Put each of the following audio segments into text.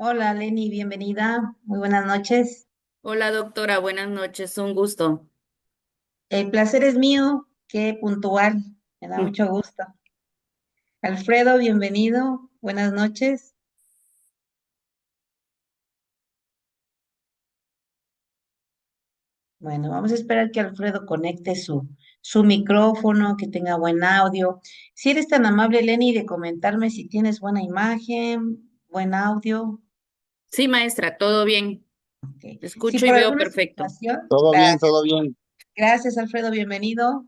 Hola Lenny, bienvenida. Muy buenas noches. Hola doctora, buenas noches, un gusto. El placer es mío, qué puntual. Me da mucho gusto. Alfredo, bienvenido. Buenas noches. Bueno, vamos a esperar que Alfredo conecte su micrófono, que tenga buen audio. Si eres tan amable, Lenny, de comentarme si tienes buena imagen, buen audio. Sí, maestra, todo bien. Ok. Si Escucho y por veo alguna perfecto. situación, Todo bien, gracias. todo bien. Gracias, Alfredo, bienvenido.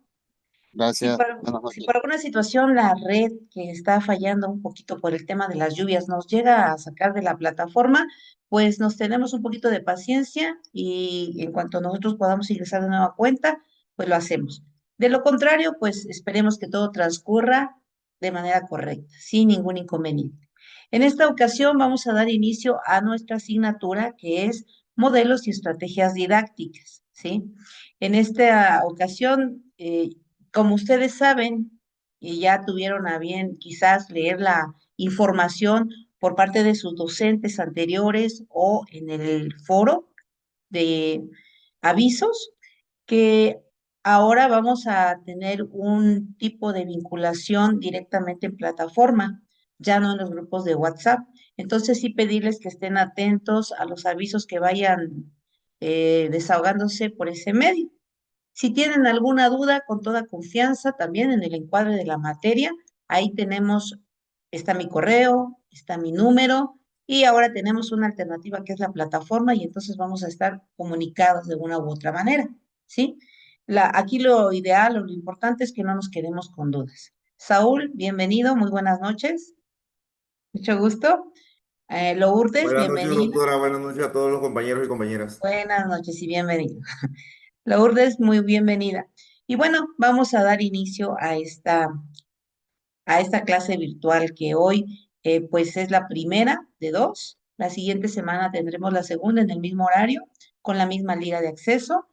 Si Gracias. por, Buenas si noches. por alguna situación la red que está fallando un poquito por el tema de las lluvias nos llega a sacar de la plataforma, pues nos tenemos un poquito de paciencia y en cuanto nosotros podamos ingresar de nueva cuenta, pues lo hacemos. De lo contrario, pues esperemos que todo transcurra de manera correcta, sin ningún inconveniente. En esta ocasión vamos a dar inicio a nuestra asignatura que es modelos y estrategias didácticas, ¿sí? En esta ocasión, como ustedes saben, y ya tuvieron a bien quizás leer la información por parte de sus docentes anteriores o en el foro de avisos, que ahora vamos a tener un tipo de vinculación directamente en plataforma, ya no en los grupos de WhatsApp. Entonces sí pedirles que estén atentos a los avisos que vayan desahogándose por ese medio. Si tienen alguna duda, con toda confianza, también en el encuadre de la materia, ahí tenemos, está mi correo, está mi número y ahora tenemos una alternativa que es la plataforma y entonces vamos a estar comunicados de una u otra manera, ¿sí? Aquí lo ideal o lo importante es que no nos quedemos con dudas. Saúl, bienvenido, muy buenas noches, mucho gusto. Lourdes, Buenas noches, bienvenida, doctora. Buenas noches a todos los compañeros y compañeras. buenas noches y bienvenido. Lourdes, muy bienvenida. Y bueno, vamos a dar inicio a esta clase virtual que hoy pues es la primera de dos. La siguiente semana tendremos la segunda en el mismo horario, con la misma liga de acceso.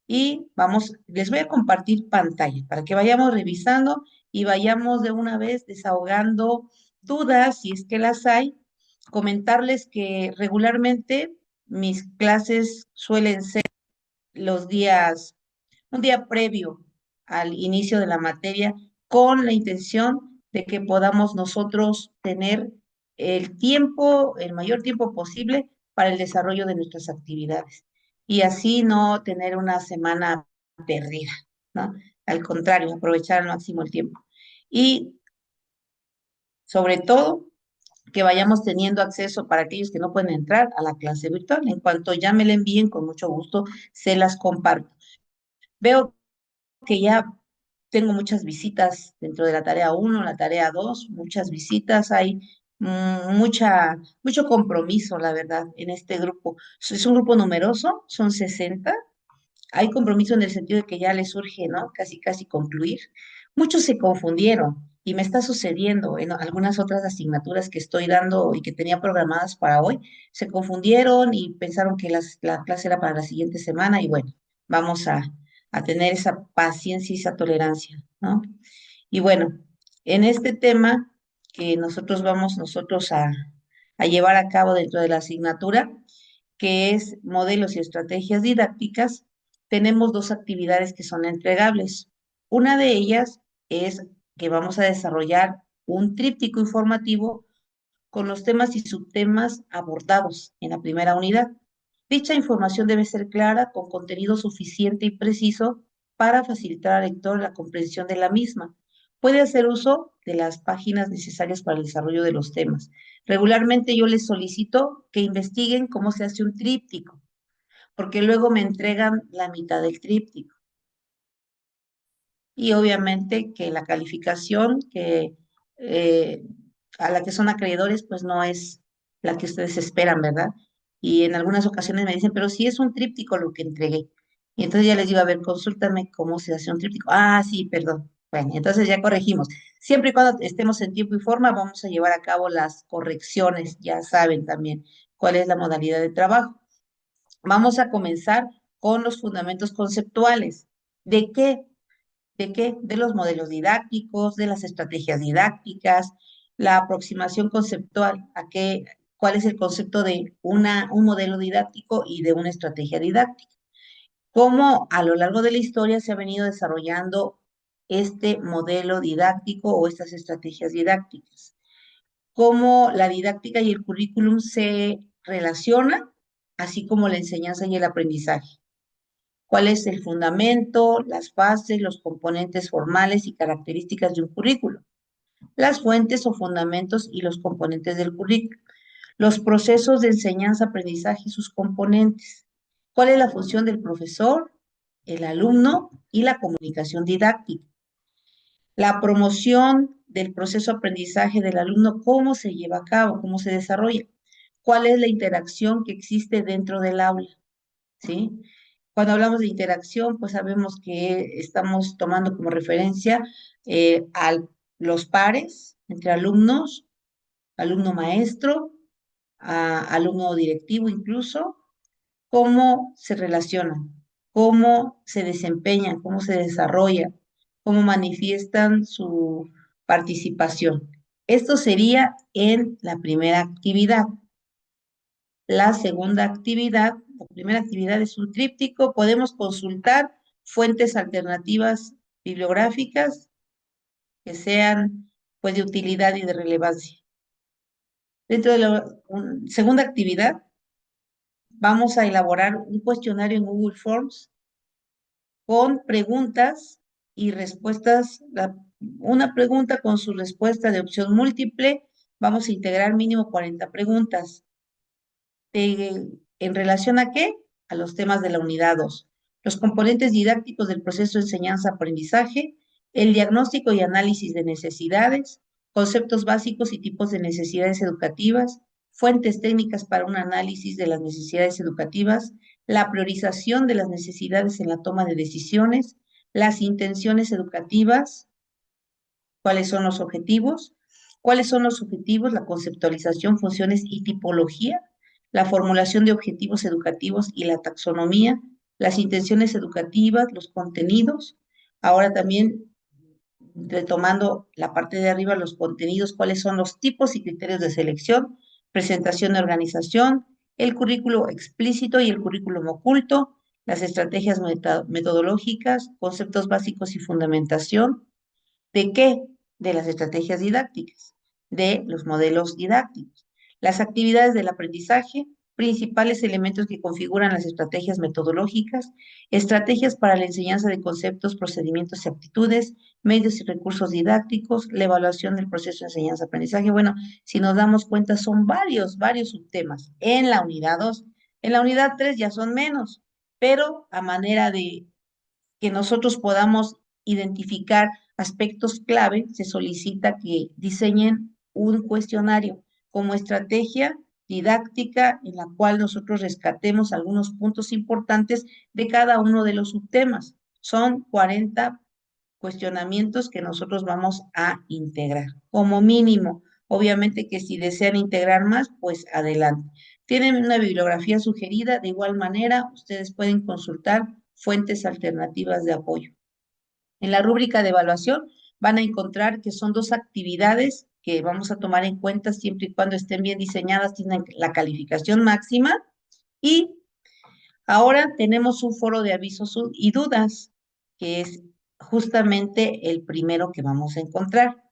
Y vamos, les voy a compartir pantalla para que vayamos revisando y vayamos de una vez desahogando dudas, si es que las hay. Comentarles que regularmente mis clases suelen ser los días un día previo al inicio de la materia con la intención de que podamos nosotros tener el tiempo, el mayor tiempo posible para el desarrollo de nuestras actividades y así no tener una semana perdida, ¿no? Al contrario, aprovechar al máximo el tiempo. Y sobre todo, que vayamos teniendo acceso para aquellos que no pueden entrar a la clase virtual. En cuanto ya me la envíen, con mucho gusto se las comparto. Veo que ya tengo muchas visitas dentro de la tarea uno, la tarea 2, muchas visitas, hay mucho compromiso, la verdad, en este grupo. Es un grupo numeroso, son 60. Hay compromiso en el sentido de que ya les surge, ¿no? Casi, casi concluir. Muchos se confundieron y me está sucediendo en algunas otras asignaturas que estoy dando y que tenía programadas para hoy. Se confundieron y pensaron que la clase era para la siguiente semana y bueno, vamos a tener esa paciencia y esa tolerancia, ¿no? Y bueno, en este tema que nosotros vamos nosotros a llevar a cabo dentro de la asignatura, que es modelos y estrategias didácticas, tenemos dos actividades que son entregables. Una de ellas es que vamos a desarrollar un tríptico informativo con los temas y subtemas abordados en la primera unidad. Dicha información debe ser clara, con contenido suficiente y preciso para facilitar al lector la comprensión de la misma. Puede hacer uso de las páginas necesarias para el desarrollo de los temas. Regularmente yo les solicito que investiguen cómo se hace un tríptico, porque luego me entregan la mitad del tríptico. Y obviamente que la calificación eh, a la que son acreedores, pues no es la que ustedes esperan, ¿verdad? Y en algunas ocasiones me dicen, pero si es un tríptico lo que entregué. Y entonces ya les digo, a ver, consúltame cómo se hace un tríptico. Ah, sí, perdón. Bueno, entonces ya corregimos. Siempre y cuando estemos en tiempo y forma, vamos a llevar a cabo las correcciones. Ya saben también cuál es la modalidad de trabajo. Vamos a comenzar con los fundamentos conceptuales. ¿De qué? ¿De qué? De los modelos didácticos, de las estrategias didácticas, la aproximación conceptual, cuál es el concepto de un modelo didáctico y de una estrategia didáctica. Cómo a lo largo de la historia se ha venido desarrollando este modelo didáctico o estas estrategias didácticas. Cómo la didáctica y el currículum se relacionan, así como la enseñanza y el aprendizaje. ¿Cuál es el fundamento, las fases, los componentes formales y características de un currículo? Las fuentes o fundamentos y los componentes del currículo. Los procesos de enseñanza, aprendizaje y sus componentes. ¿Cuál es la función del profesor, el alumno y la comunicación didáctica? La promoción del proceso de aprendizaje del alumno, cómo se lleva a cabo, cómo se desarrolla. ¿Cuál es la interacción que existe dentro del aula? ¿Sí? Cuando hablamos de interacción, pues sabemos que estamos tomando como referencia a los pares entre alumnos, alumno maestro, alumno directivo incluso, cómo se relacionan, cómo se desempeñan, cómo se desarrollan, cómo manifiestan su participación. Esto sería en la primera actividad. La segunda actividad, la primera actividad es un tríptico. Podemos consultar fuentes alternativas bibliográficas que sean pues de utilidad y de relevancia. Dentro de la segunda actividad, vamos a elaborar un cuestionario en Google Forms con preguntas y respuestas, una pregunta con su respuesta de opción múltiple. Vamos a integrar mínimo 40 preguntas. ¿En relación a qué? A los temas de la unidad 2. Los componentes didácticos del proceso de enseñanza-aprendizaje, el diagnóstico y análisis de necesidades, conceptos básicos y tipos de necesidades educativas, fuentes técnicas para un análisis de las necesidades educativas, la priorización de las necesidades en la toma de decisiones, las intenciones educativas, cuáles son los objetivos, la conceptualización, funciones y tipología, la formulación de objetivos educativos y la taxonomía, las intenciones educativas, los contenidos. Ahora también, retomando la parte de arriba, los contenidos, cuáles son los tipos y criterios de selección, presentación y organización, el currículo explícito y el currículum oculto, las estrategias metodológicas, conceptos básicos y fundamentación. ¿De qué? De las estrategias didácticas, de los modelos didácticos. Las actividades del aprendizaje, principales elementos que configuran las estrategias metodológicas, estrategias para la enseñanza de conceptos, procedimientos y aptitudes, medios y recursos didácticos, la evaluación del proceso de enseñanza-aprendizaje. Bueno, si nos damos cuenta, son varios subtemas en la unidad 2. En la unidad 3 ya son menos, pero a manera de que nosotros podamos identificar aspectos clave, se solicita que diseñen un cuestionario como estrategia didáctica en la cual nosotros rescatemos algunos puntos importantes de cada uno de los subtemas. Son 40 cuestionamientos que nosotros vamos a integrar, como mínimo. Obviamente que si desean integrar más, pues adelante. Tienen una bibliografía sugerida, de igual manera, ustedes pueden consultar fuentes alternativas de apoyo. En la rúbrica de evaluación van a encontrar que son dos actividades que vamos a tomar en cuenta siempre y cuando estén bien diseñadas, tienen la calificación máxima. Y ahora tenemos un foro de avisos y dudas, que es justamente el primero que vamos a encontrar.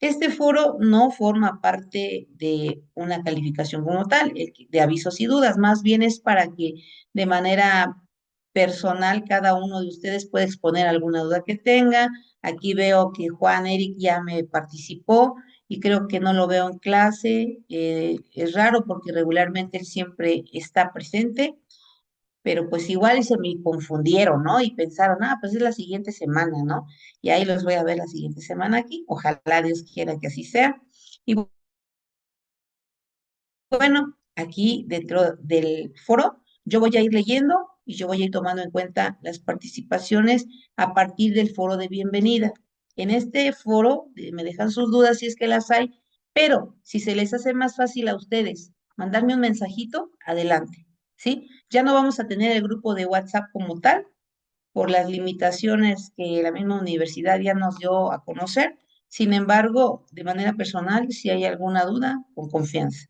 Este foro no forma parte de una calificación como tal, de avisos y dudas, más bien es para que de manera personal cada uno de ustedes pueda exponer alguna duda que tenga. Aquí veo que Juan Eric ya me participó y creo que no lo veo en clase. Es raro porque regularmente él siempre está presente, pero pues igual se me confundieron, ¿no? Y pensaron, pues es la siguiente semana, ¿no? Y ahí los voy a ver la siguiente semana aquí. Ojalá Dios quiera que así sea. Y bueno, aquí dentro del foro, yo voy a ir leyendo y yo voy a ir tomando en cuenta las participaciones a partir del foro de bienvenida. En este foro me dejan sus dudas si es que las hay, pero si se les hace más fácil a ustedes mandarme un mensajito, adelante, ¿sí? Ya no vamos a tener el grupo de WhatsApp como tal por las limitaciones que la misma universidad ya nos dio a conocer. Sin embargo, de manera personal, si hay alguna duda, con confianza.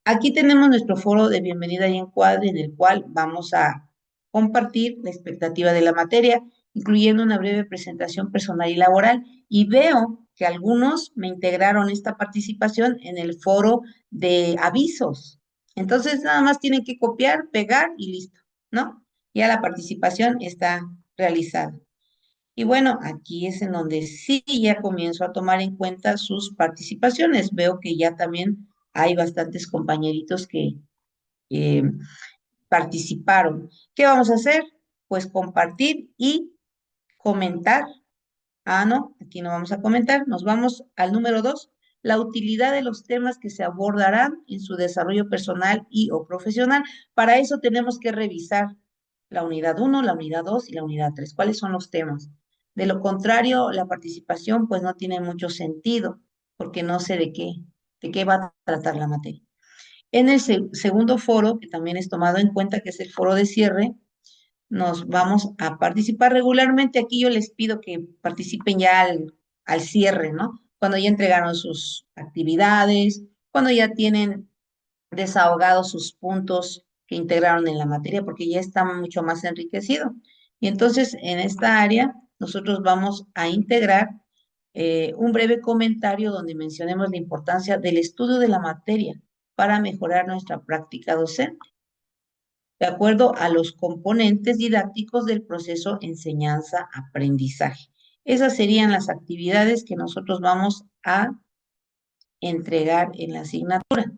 Aquí tenemos nuestro foro de bienvenida y encuadre en el cual vamos a compartir la expectativa de la materia, incluyendo una breve presentación personal y laboral. Y veo que algunos me integraron esta participación en el foro de avisos. Entonces, nada más tienen que copiar, pegar y listo, ¿no? Ya la participación está realizada. Y bueno, aquí es en donde sí ya comienzo a tomar en cuenta sus participaciones. Veo que ya también hay bastantes compañeritos que eh, participaron. ¿Qué vamos a hacer? Pues compartir y comentar. Ah, no, aquí no vamos a comentar. Nos vamos al número 2, la utilidad de los temas que se abordarán en su desarrollo personal y o profesional. Para eso tenemos que revisar la unidad 1, la unidad 2 y la unidad 3. ¿Cuáles son los temas? De lo contrario, la participación pues no tiene mucho sentido porque no sé de qué va a tratar la materia. En el segundo foro, que también es tomado en cuenta, que es el foro de cierre, nos vamos a participar regularmente. Aquí yo les pido que participen ya al cierre, ¿no? Cuando ya entregaron sus actividades, cuando ya tienen desahogados sus puntos que integraron en la materia, porque ya está mucho más enriquecido. Y entonces en esta área nosotros vamos a integrar un breve comentario donde mencionemos la importancia del estudio de la materia para mejorar nuestra práctica docente de acuerdo a los componentes didácticos del proceso enseñanza-aprendizaje. Esas serían las actividades que nosotros vamos a entregar en la asignatura.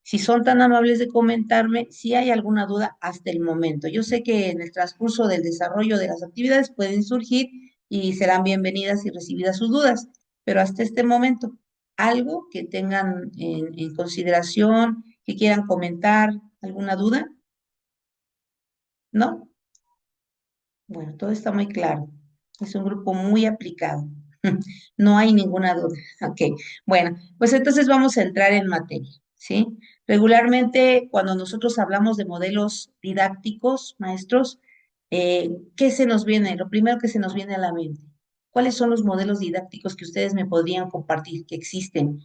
Si son tan amables de comentarme si hay alguna duda hasta el momento. Yo sé que en el transcurso del desarrollo de las actividades pueden surgir y serán bienvenidas y recibidas sus dudas, pero hasta este momento, algo que tengan en consideración, que quieran comentar, alguna duda, ¿no? Bueno, todo está muy claro. Es un grupo muy aplicado. No hay ninguna duda. Ok, bueno, pues entonces vamos a entrar en materia, ¿sí? Regularmente, cuando nosotros hablamos de modelos didácticos, maestros, ¿qué se nos viene? Lo primero que se nos viene a la mente. ¿Cuáles son los modelos didácticos que ustedes me podrían compartir, que existen,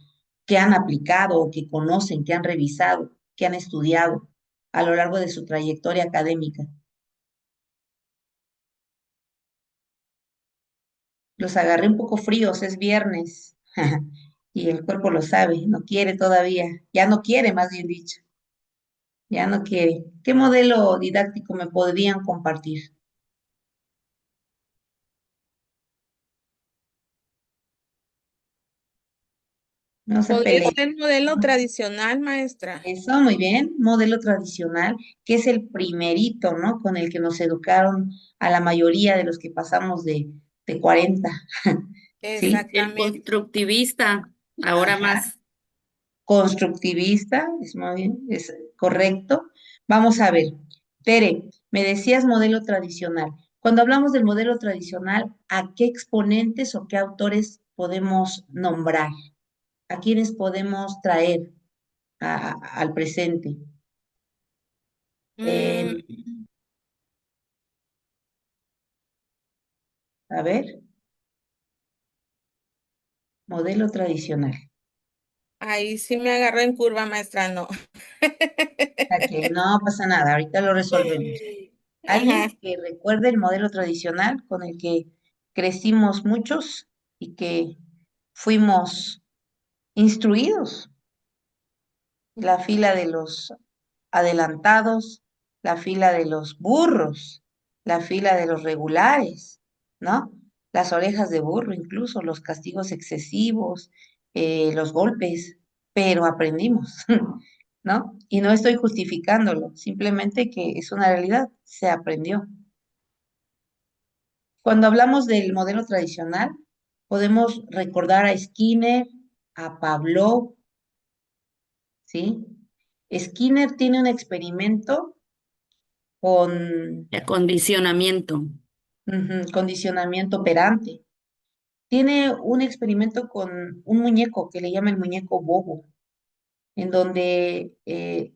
que han aplicado o que conocen, que han revisado, que han estudiado a lo largo de su trayectoria académica? Los agarré un poco fríos, es viernes. Y el cuerpo lo sabe, no quiere todavía. Ya no quiere, más bien dicho. Ya no quiere. ¿Qué modelo didáctico me podrían compartir? No se Podría peleen. ser modelo tradicional, maestra. Eso, muy bien. Modelo tradicional, que es el primerito, ¿no? Con el que nos educaron a la mayoría de los que pasamos de 40. ¿Sí? El Exactamente. constructivista, ahora Ajá. más. Constructivista, es muy bien, es correcto. Vamos a ver, Tere, me decías modelo tradicional. Cuando hablamos del modelo tradicional, ¿a qué exponentes o qué autores podemos nombrar? ¿A quiénes podemos traer al presente? Mm, A ver, modelo tradicional. ahí sí me agarró en curva, maestra, no. Ok, no pasa nada, ahorita lo resolvemos. Ajá. Alguien que recuerde el modelo tradicional con el que crecimos muchos y que fuimos instruidos, la fila de los adelantados, la fila de los burros, la fila de los regulares, ¿no? Las orejas de burro, incluso los castigos excesivos, los golpes, pero aprendimos, ¿no? Y no estoy justificándolo, simplemente que es una realidad, se aprendió. Cuando hablamos del modelo tradicional, podemos recordar a Skinner, a Pavlov, ¿sí? Skinner tiene un experimento con Acondicionamiento. condicionamiento operante. Tiene un experimento con un muñeco que le llama el muñeco bobo, en donde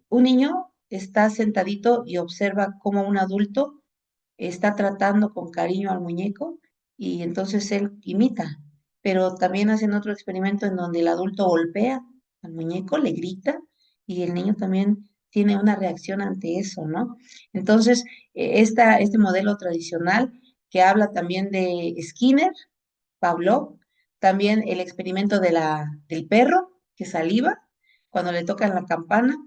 un niño está sentadito y observa cómo un adulto está tratando con cariño al muñeco y entonces él imita. Pero también hacen otro experimento en donde el adulto golpea al muñeco, le grita y el niño también tiene una reacción ante eso, ¿no? Entonces, este modelo tradicional que habla también de Skinner, Pavlov, también el experimento del perro que saliva, cuando le tocan la campana,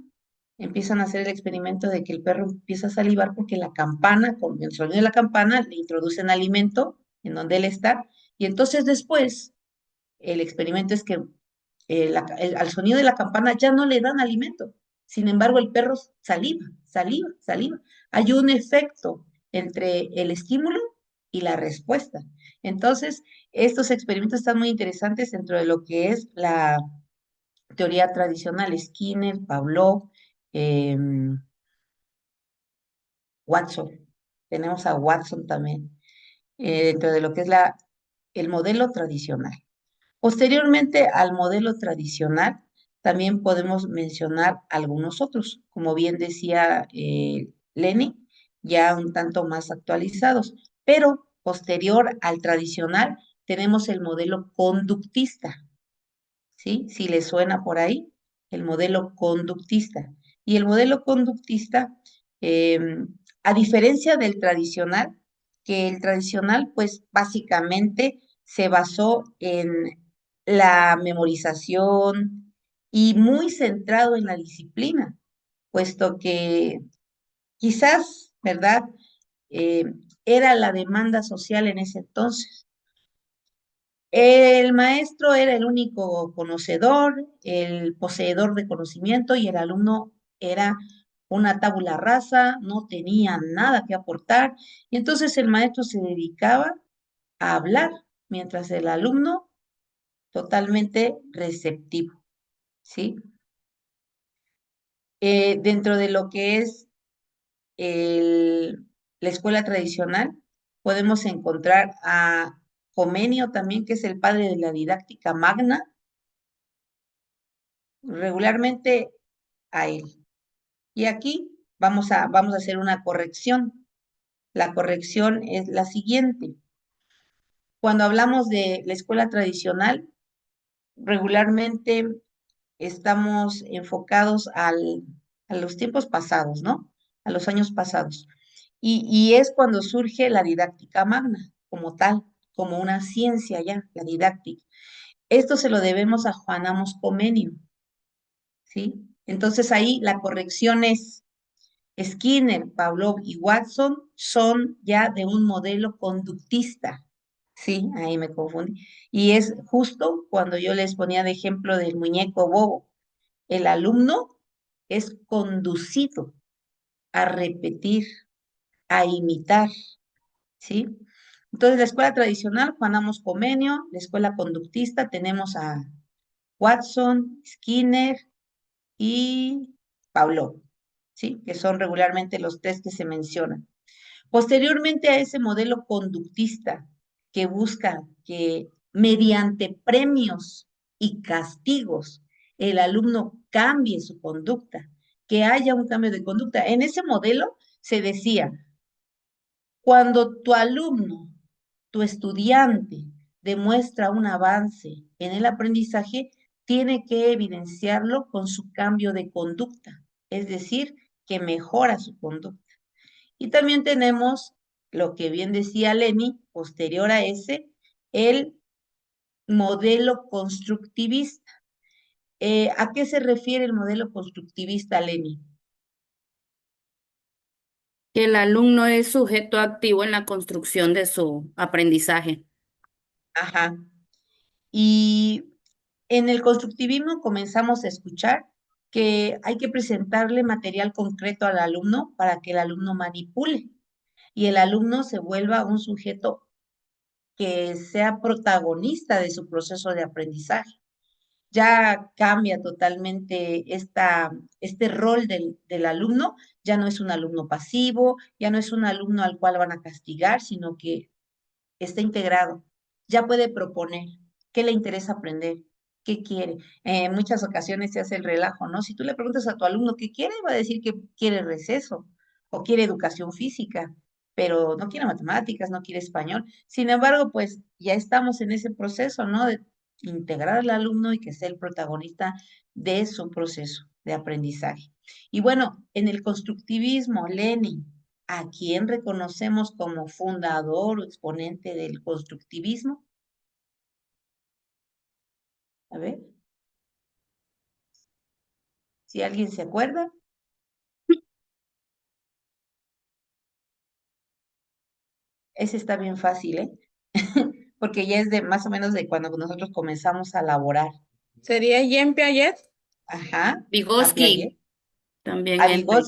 empiezan a hacer el experimento de que el perro empieza a salivar porque la campana, con el sonido de la campana, le introducen alimento en donde él está, y entonces después el experimento es que al sonido de la campana ya no le dan alimento. Sin embargo, el perro saliva, saliva, saliva. Hay un efecto entre el estímulo y la respuesta. Entonces, estos experimentos están muy interesantes dentro de lo que es la teoría tradicional, Skinner, Pavlov, Watson. Tenemos a Watson también, dentro de lo que es el modelo tradicional. Posteriormente al modelo tradicional, también podemos mencionar algunos otros, como bien decía Lenny, ya un tanto más actualizados, pero posterior al tradicional tenemos el modelo conductista, ¿sí? Si le suena por ahí, el modelo conductista. Y el modelo conductista, a diferencia del tradicional, que el tradicional, pues básicamente se basó en la memorización y muy centrado en la disciplina, puesto que quizás, ¿verdad? Eh, Era la demanda social en ese entonces. El maestro era el único conocedor, el poseedor de conocimiento y el alumno era una tabula rasa, no tenía nada que aportar. Y entonces el maestro se dedicaba a hablar, mientras el alumno totalmente receptivo, ¿sí? Dentro de lo que es la escuela tradicional, podemos encontrar a Comenio también, que es el padre de la didáctica magna, regularmente a él. Y aquí vamos a hacer una corrección. La corrección es la siguiente. Cuando hablamos de la escuela tradicional, regularmente estamos enfocados a los tiempos pasados, ¿no? A los años pasados. Y es cuando surge la didáctica magna, como tal, como una ciencia ya, la didáctica. Esto se lo debemos a Juan Amos Comenio, ¿sí? Entonces ahí la corrección es Skinner, Pavlov y Watson son ya de un modelo conductista. Sí, ahí me confundí. Y es justo cuando yo les ponía de ejemplo del muñeco bobo. El alumno es conducido a repetir, a imitar, ¿sí? Entonces, la escuela tradicional, Juan Amos Comenio, la escuela conductista, tenemos a Watson, Skinner y Pavlov, ¿sí? Que son regularmente los tres que se mencionan. Posteriormente a ese modelo conductista que busca que mediante premios y castigos el alumno cambie su conducta, que haya un cambio de conducta. En ese modelo se decía, cuando tu alumno, tu estudiante, demuestra un avance en el aprendizaje, tiene que evidenciarlo con su cambio de conducta, es decir, que mejora su conducta. Y también tenemos lo que bien decía Lenny, posterior a ese, el modelo constructivista. ¿A qué se refiere el modelo constructivista, Lenny? Que el alumno es sujeto activo en la construcción de su aprendizaje. Ajá. Y en el constructivismo comenzamos a escuchar que hay que presentarle material concreto al alumno para que el alumno manipule y el alumno se vuelva un sujeto que sea protagonista de su proceso de aprendizaje. Ya cambia totalmente este rol del alumno, ya no es un alumno pasivo, ya no es un alumno al cual van a castigar, sino que está integrado, ya puede proponer qué le interesa aprender, qué quiere. En muchas ocasiones se hace el relajo, ¿no? Si tú le preguntas a tu alumno qué quiere, va a decir que quiere receso o quiere educación física, pero no quiere matemáticas, no quiere español. Sin embargo, pues ya estamos en ese proceso, ¿no? integrar al alumno y que sea el protagonista de su proceso de aprendizaje. Y bueno, en el constructivismo, Lenin, ¿a quién reconocemos como fundador o exponente del constructivismo? A ver, si alguien se acuerda. Ese está bien fácil, ¿eh? Porque ya es de más o menos de cuando nosotros comenzamos a laborar. ¿Sería Jean Piaget? Ajá, a Piaget. Vygotsky también A entra.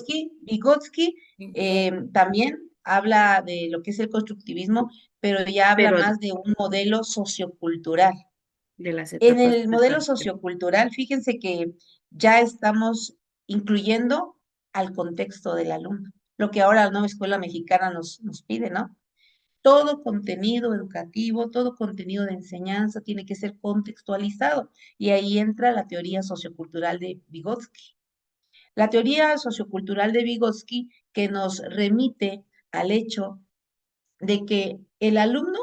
Vygotsky también habla de lo que es el constructivismo, pero ya habla Pero más de un modelo sociocultural. de las En etapas el de modelo transición. sociocultural, fíjense que ya estamos incluyendo al contexto del alumno, lo que ahora la nueva escuela mexicana nos pide, ¿no? Todo contenido educativo, todo contenido de enseñanza tiene que ser contextualizado y ahí entra la teoría sociocultural de Vygotsky. La teoría sociocultural de Vygotsky que nos remite al hecho de que el alumno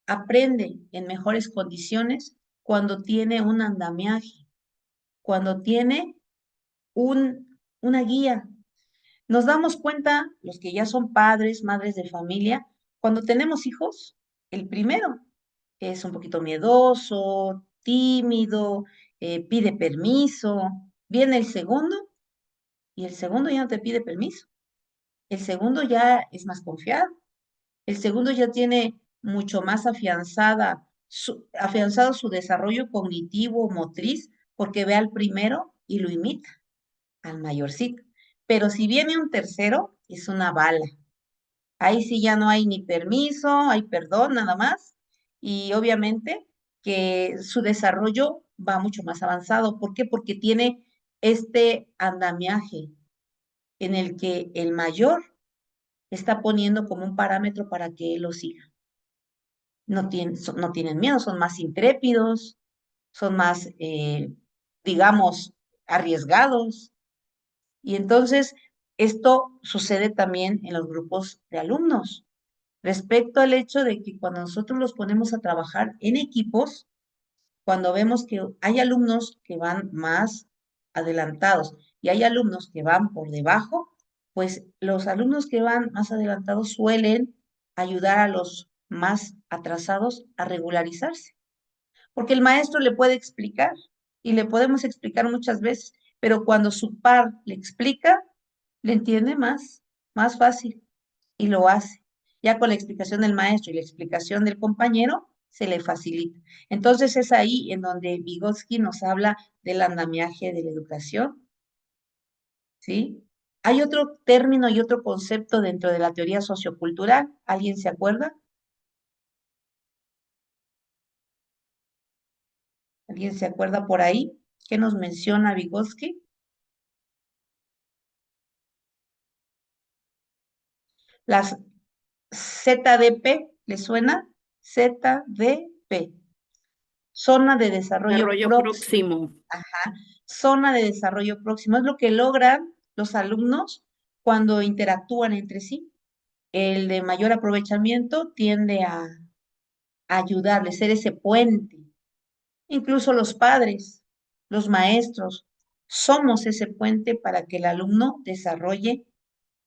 aprende en mejores condiciones cuando tiene un andamiaje, cuando tiene una guía. Nos damos cuenta, los que ya son padres, madres de familia, cuando tenemos hijos, el primero es un poquito miedoso, tímido, pide permiso. Viene el segundo y el segundo ya no te pide permiso. El segundo ya es más confiado. El segundo ya tiene mucho más afianzado su desarrollo cognitivo, motriz, porque ve al primero y lo imita, al mayorcito. Pero si viene un tercero, es una bala. Ahí sí ya no hay ni permiso, hay perdón nada más. Y obviamente que su desarrollo va mucho más avanzado. ¿Por qué? Porque tiene este andamiaje en el que el mayor está poniendo como un parámetro para que él lo siga. No tienen miedo, son más intrépidos, son más, digamos, arriesgados. Y entonces, esto sucede también en los grupos de alumnos, respecto al hecho de que cuando nosotros los ponemos a trabajar en equipos, cuando vemos que hay alumnos que van más adelantados y hay alumnos que van por debajo, pues los alumnos que van más adelantados suelen ayudar a los más atrasados a regularizarse, porque el maestro le puede explicar y le podemos explicar muchas veces, pero cuando su par le explica, le entiende más fácil y lo hace. Ya con la explicación del maestro y la explicación del compañero, se le facilita. Entonces es ahí en donde Vygotsky nos habla del andamiaje de la educación, ¿sí? Hay otro término y otro concepto dentro de la teoría sociocultural. ¿Alguien se acuerda? ¿Alguien se acuerda por ahí? ¿Qué nos menciona Vygotsky? Las ZDP, ¿le suena? ZDP, zona de desarrollo Desarrollo próximo. próximo. Ajá, zona de desarrollo próximo. Es lo que logran los alumnos cuando interactúan entre sí. El de mayor aprovechamiento tiende a ayudarle, ser ese puente. Incluso los padres, los maestros, somos ese puente para que el alumno desarrolle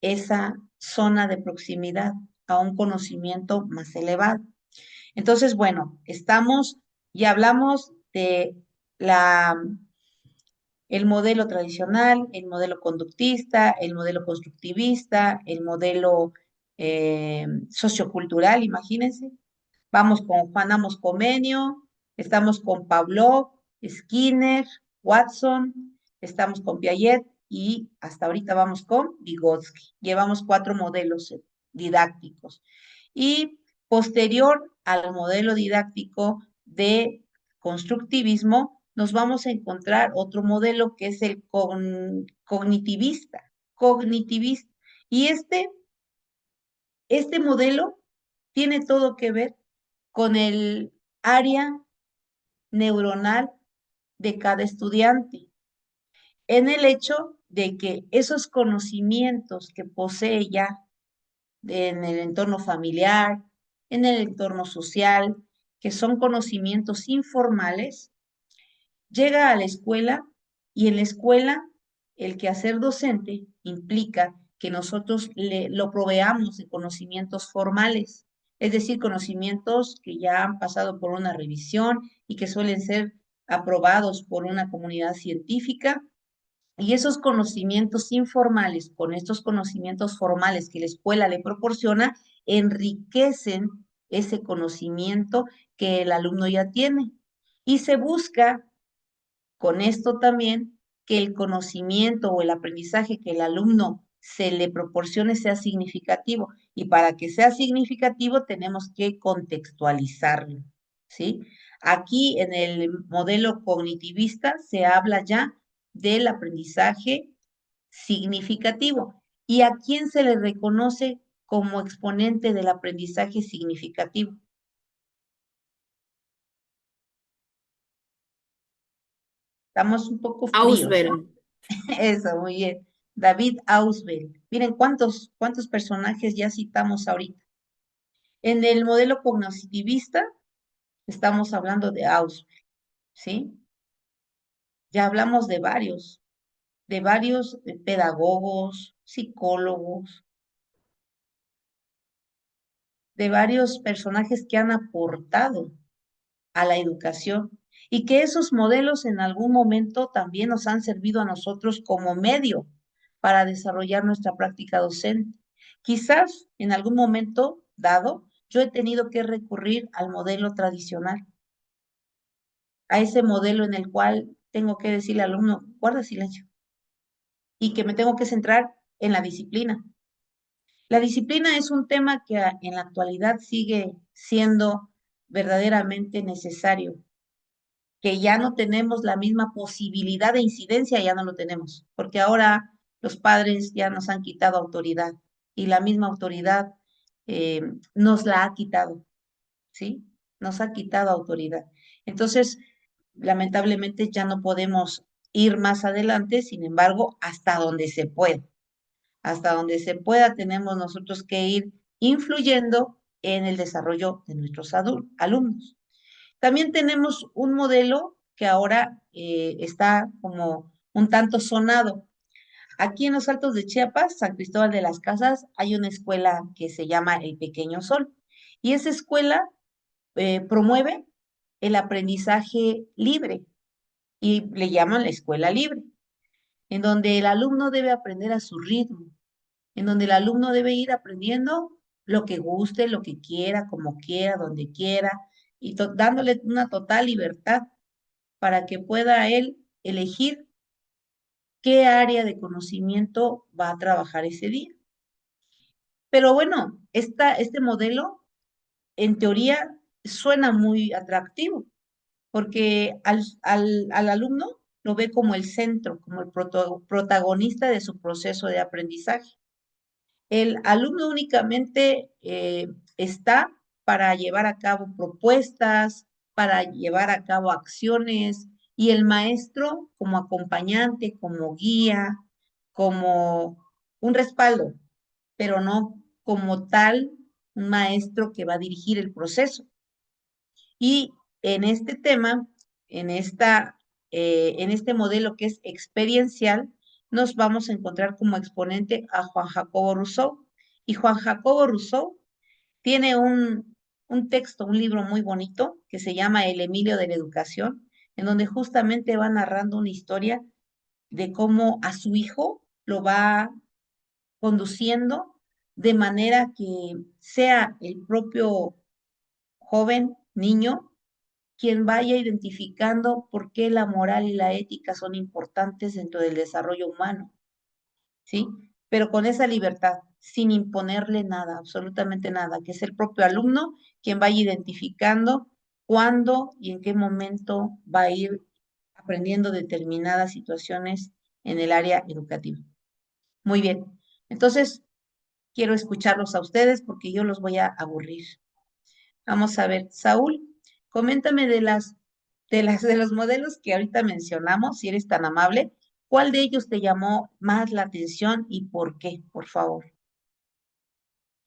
esa zona de proximidad a un conocimiento más elevado. Entonces, bueno, ya hablamos de la el modelo tradicional, el modelo conductista, el modelo constructivista, el modelo sociocultural, imagínense. Vamos con Juan Amos Comenio, estamos con Pavlov, Skinner, Watson, estamos con Piaget y hasta ahorita vamos con Vygotsky. Llevamos 4 modelos didácticos. Y posterior al modelo didáctico de constructivismo, nos vamos a encontrar otro modelo que es el cognitivista. Y este modelo tiene todo que ver con el área neuronal de cada estudiante, en el hecho de que esos conocimientos que posee ya en el entorno familiar, en el entorno social, que son conocimientos informales, llega a la escuela y en la escuela el quehacer docente implica que nosotros lo proveamos de conocimientos formales, es decir, conocimientos que ya han pasado por una revisión y que suelen ser aprobados por una comunidad científica. Y esos conocimientos informales, con estos conocimientos formales que la escuela le proporciona, enriquecen ese conocimiento que el alumno ya tiene. Y se busca con esto también que el conocimiento o el aprendizaje que el alumno se le proporcione sea significativo. Y para que sea significativo tenemos que contextualizarlo, ¿sí? Aquí en el modelo cognitivista se habla ya del aprendizaje significativo. ¿Y a quién se le reconoce como exponente del aprendizaje significativo? Estamos un poco fríos. Ausbel. Eso, muy bien. David Ausbel. Miren cuántos personajes ya citamos ahorita. En el modelo cognitivista estamos hablando de Ausbel, ¿sí? Ya hablamos de varios pedagogos, psicólogos, de varios personajes que han aportado a la educación y que esos modelos en algún momento también nos han servido a nosotros como medio para desarrollar nuestra práctica docente. Quizás en algún momento dado yo he tenido que recurrir al modelo tradicional, a ese modelo en el cual tengo que decirle al alumno, guarda silencio, y que me tengo que centrar en la disciplina. La disciplina es un tema que en la actualidad sigue siendo verdaderamente necesario, que ya no tenemos la misma posibilidad de incidencia, ya no lo tenemos, porque ahora los padres ya nos han quitado autoridad y la misma autoridad eh, nos la ha quitado, ¿sí? Nos ha quitado autoridad. Entonces, lamentablemente ya no podemos ir más adelante, sin embargo, hasta donde se pueda. Hasta donde se pueda tenemos nosotros que ir influyendo en el desarrollo de nuestros alumnos. También tenemos un modelo que ahora está como un tanto sonado. Aquí en los Altos de Chiapas, San Cristóbal de las Casas, hay una escuela que se llama El Pequeño Sol. Y esa escuela promueve el aprendizaje libre y le llaman la escuela libre, en donde el alumno debe aprender a su ritmo, en donde el alumno debe ir aprendiendo lo que guste, lo que quiera, como quiera, donde quiera, y dándole una total libertad para que pueda él elegir qué área de conocimiento va a trabajar ese día. Pero bueno, este modelo en teoría suena muy atractivo, porque al alumno lo ve como el centro, como el protagonista de su proceso de aprendizaje. El alumno únicamente está para llevar a cabo propuestas, para llevar a cabo acciones, y el maestro como acompañante, como guía, como un respaldo, pero no como tal un maestro que va a dirigir el proceso. Y en este tema, en en este modelo que es experiencial, nos vamos a encontrar como exponente a Juan Jacobo Rousseau. Y Juan Jacobo Rousseau tiene un texto, un libro muy bonito que se llama El Emilio de la Educación, en donde justamente va narrando una historia de cómo a su hijo lo va conduciendo de manera que sea el propio joven, niño, quien vaya identificando por qué la moral y la ética son importantes dentro del desarrollo humano, ¿sí? Pero con esa libertad, sin imponerle nada, absolutamente nada, que es el propio alumno quien vaya identificando cuándo y en qué momento va a ir aprendiendo determinadas situaciones en el área educativa. Muy bien. Entonces, quiero escucharlos a ustedes porque yo los voy a aburrir. Vamos a ver, Saúl, coméntame de los modelos que ahorita mencionamos, si eres tan amable, ¿cuál de ellos te llamó más la atención y por qué, por favor?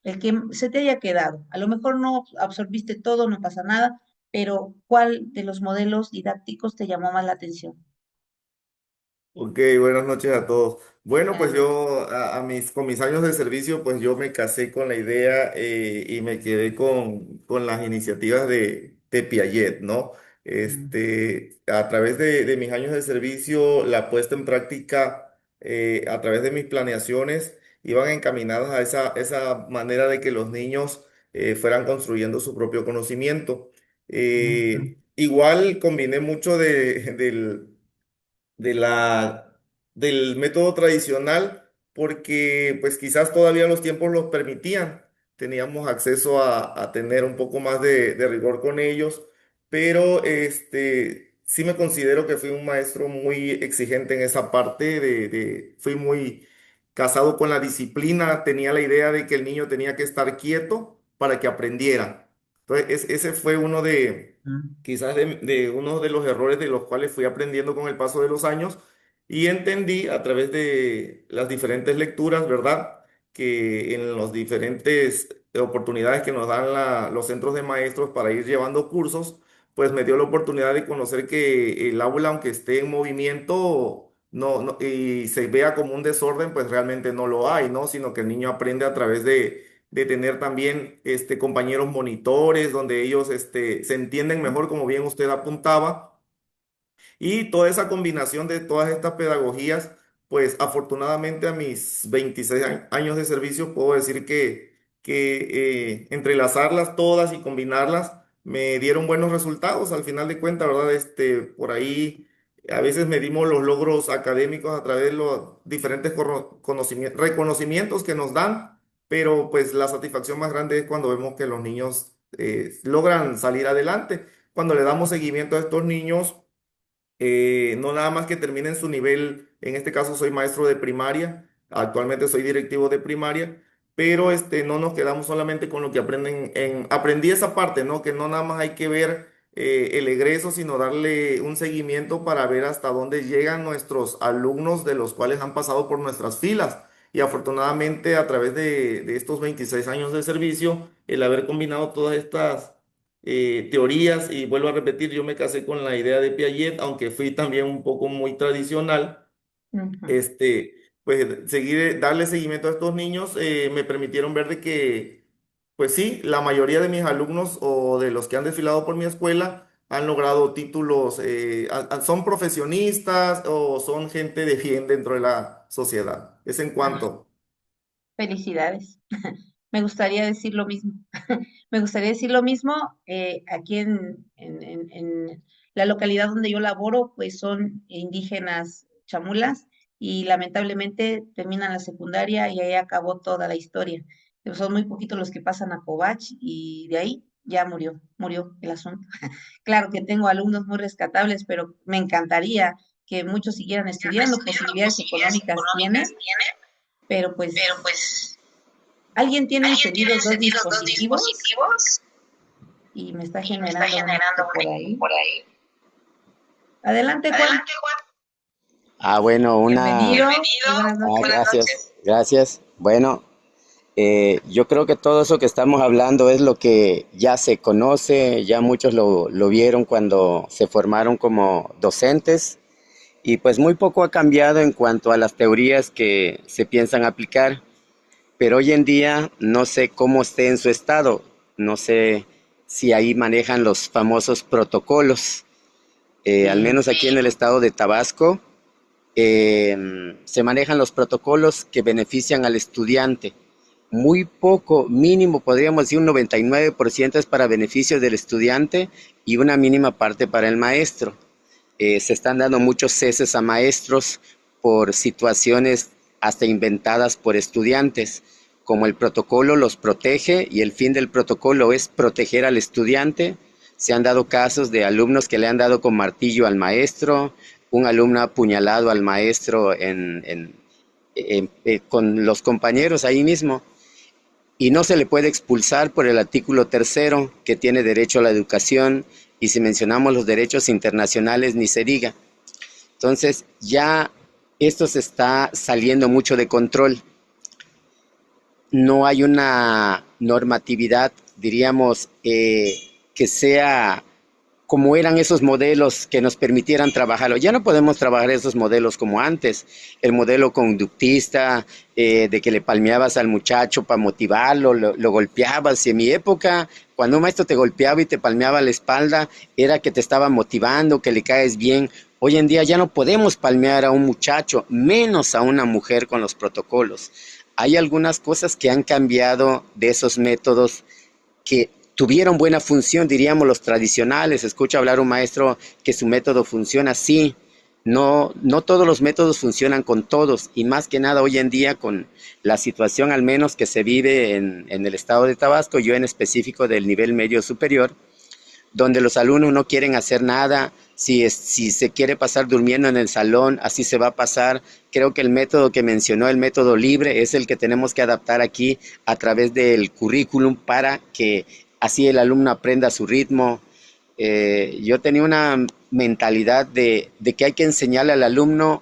El que se te haya quedado. A lo mejor no absorbiste todo, no pasa nada, pero ¿cuál de los modelos didácticos te llamó más la atención? Ok, buenas noches a todos. Bueno, pues Buenas noches. yo con mis años de servicio, pues yo me casé con la idea y me quedé con las iniciativas de Piaget, ¿no? Mm, A través de mis años de servicio, la puesta en práctica a través de mis planeaciones iban encaminadas a esa manera de que los niños fueran construyendo su propio conocimiento. Igual combiné mucho de la, del método tradicional porque pues quizás todavía los tiempos los permitían. Teníamos acceso a tener un poco más de rigor con ellos, pero sí me considero que fui un maestro muy exigente en esa parte fui muy casado con la disciplina, tenía la idea de que el niño tenía que estar quieto para que aprendiera. Entonces, ese fue uno mm, quizás de uno de los errores de los cuales fui aprendiendo con el paso de los años y entendí a través de las diferentes lecturas, ¿verdad? Que en las diferentes oportunidades que nos dan los centros de maestros para ir llevando cursos, pues me dio la oportunidad de conocer que el aula, aunque esté en movimiento, y se vea como un desorden, pues realmente no lo hay, ¿no? Sino que el niño aprende a través de tener también compañeros monitores, donde ellos se entienden mejor, como bien usted apuntaba, y toda esa combinación de todas estas pedagogías, pues afortunadamente a mis 26 años de servicio puedo decir que entrelazarlas todas y combinarlas me dieron buenos resultados al final de cuentas, ¿verdad? Por ahí a veces medimos los logros académicos a través de los diferentes reconocimientos que nos dan, pero pues la satisfacción más grande es cuando vemos que los niños logran salir adelante. Cuando le damos seguimiento a estos niños, no nada más que terminen su nivel, en este caso soy maestro de primaria, actualmente soy directivo de primaria, pero no nos quedamos solamente con lo que aprenden aprendí esa parte, ¿no? Que no nada más hay que ver el egreso, sino darle un seguimiento para ver hasta dónde llegan nuestros alumnos de los cuales han pasado por nuestras filas. Y afortunadamente a través de estos 26 años de servicio, el haber combinado todas estas teorías, y vuelvo a repetir, yo me casé con la idea de Piaget, aunque fui también un poco muy tradicional, ujú. pues seguir, darle seguimiento a estos niños me permitieron ver de que, pues sí, la mayoría de mis alumnos o de los que han desfilado por mi escuela han logrado títulos, son profesionistas o son gente de bien dentro de la sociedad. Es en Ah, cuanto. felicidades. Me gustaría decir lo mismo. Me gustaría decir lo mismo. Aquí en la localidad donde yo laboro, pues son indígenas chamulas y lamentablemente terminan la secundaria y ahí acabó toda la historia. Pero son muy poquitos los que pasan a Covach y de ahí ya murió el asunto. Claro que tengo alumnos muy rescatables, pero me encantaría que muchos siguieran estudiando, posibilidades económicas tienen, pero pues alguien tiene encendidos dos dispositivos y me está generando un eco por ahí. Adelante, Juan. Bueno, Bienvenido. Muy buenas noches. gracias, gracias. Bueno, yo creo que todo eso que estamos hablando es lo que ya se conoce, ya muchos lo vieron cuando se formaron como docentes y pues muy poco ha cambiado en cuanto a las teorías que se piensan aplicar, pero hoy en día no sé cómo esté en su estado, no sé si ahí manejan los famosos protocolos. Al Sí, menos aquí en el estado de Tabasco, se manejan los protocolos que benefician al estudiante. Muy poco, mínimo, podríamos decir un 99% es para beneficio del estudiante y una mínima parte para el maestro. Se están dando muchos ceses a maestros por situaciones hasta inventadas por estudiantes. Como el protocolo los protege y el fin del protocolo es proteger al estudiante, se han dado casos de alumnos que le han dado con martillo al maestro, un alumno ha apuñalado al maestro con los compañeros ahí mismo, y no se le puede expulsar por el artículo 3º que tiene derecho a la educación, y si mencionamos los derechos internacionales ni se diga. Entonces ya esto se está saliendo mucho de control. No hay una normatividad, diríamos, que sea como eran esos modelos que nos permitieran trabajarlo. Ya no podemos trabajar esos modelos como antes, el modelo conductista, de que le palmeabas al muchacho para motivarlo, lo golpeabas. Y en mi época, cuando un maestro te golpeaba y te palmeaba la espalda, era que te estaba motivando, que le caes bien. Hoy en día ya no podemos palmear a un muchacho, menos a una mujer con los protocolos. Hay algunas cosas que han cambiado de esos métodos que tuvieron buena función, diríamos los tradicionales. Escucha hablar un maestro que su método funciona así. No, no todos los métodos funcionan con todos, y más que nada hoy en día con la situación al menos que se vive en el estado de Tabasco, yo en específico del nivel medio superior, donde los alumnos no quieren hacer nada. Si se quiere pasar durmiendo en el salón, así se va a pasar. Creo que el método que mencionó, el método libre, es el que tenemos que adaptar aquí a través del currículum para que así el alumno aprenda a su ritmo. Yo tenía una mentalidad de que hay que enseñarle al alumno,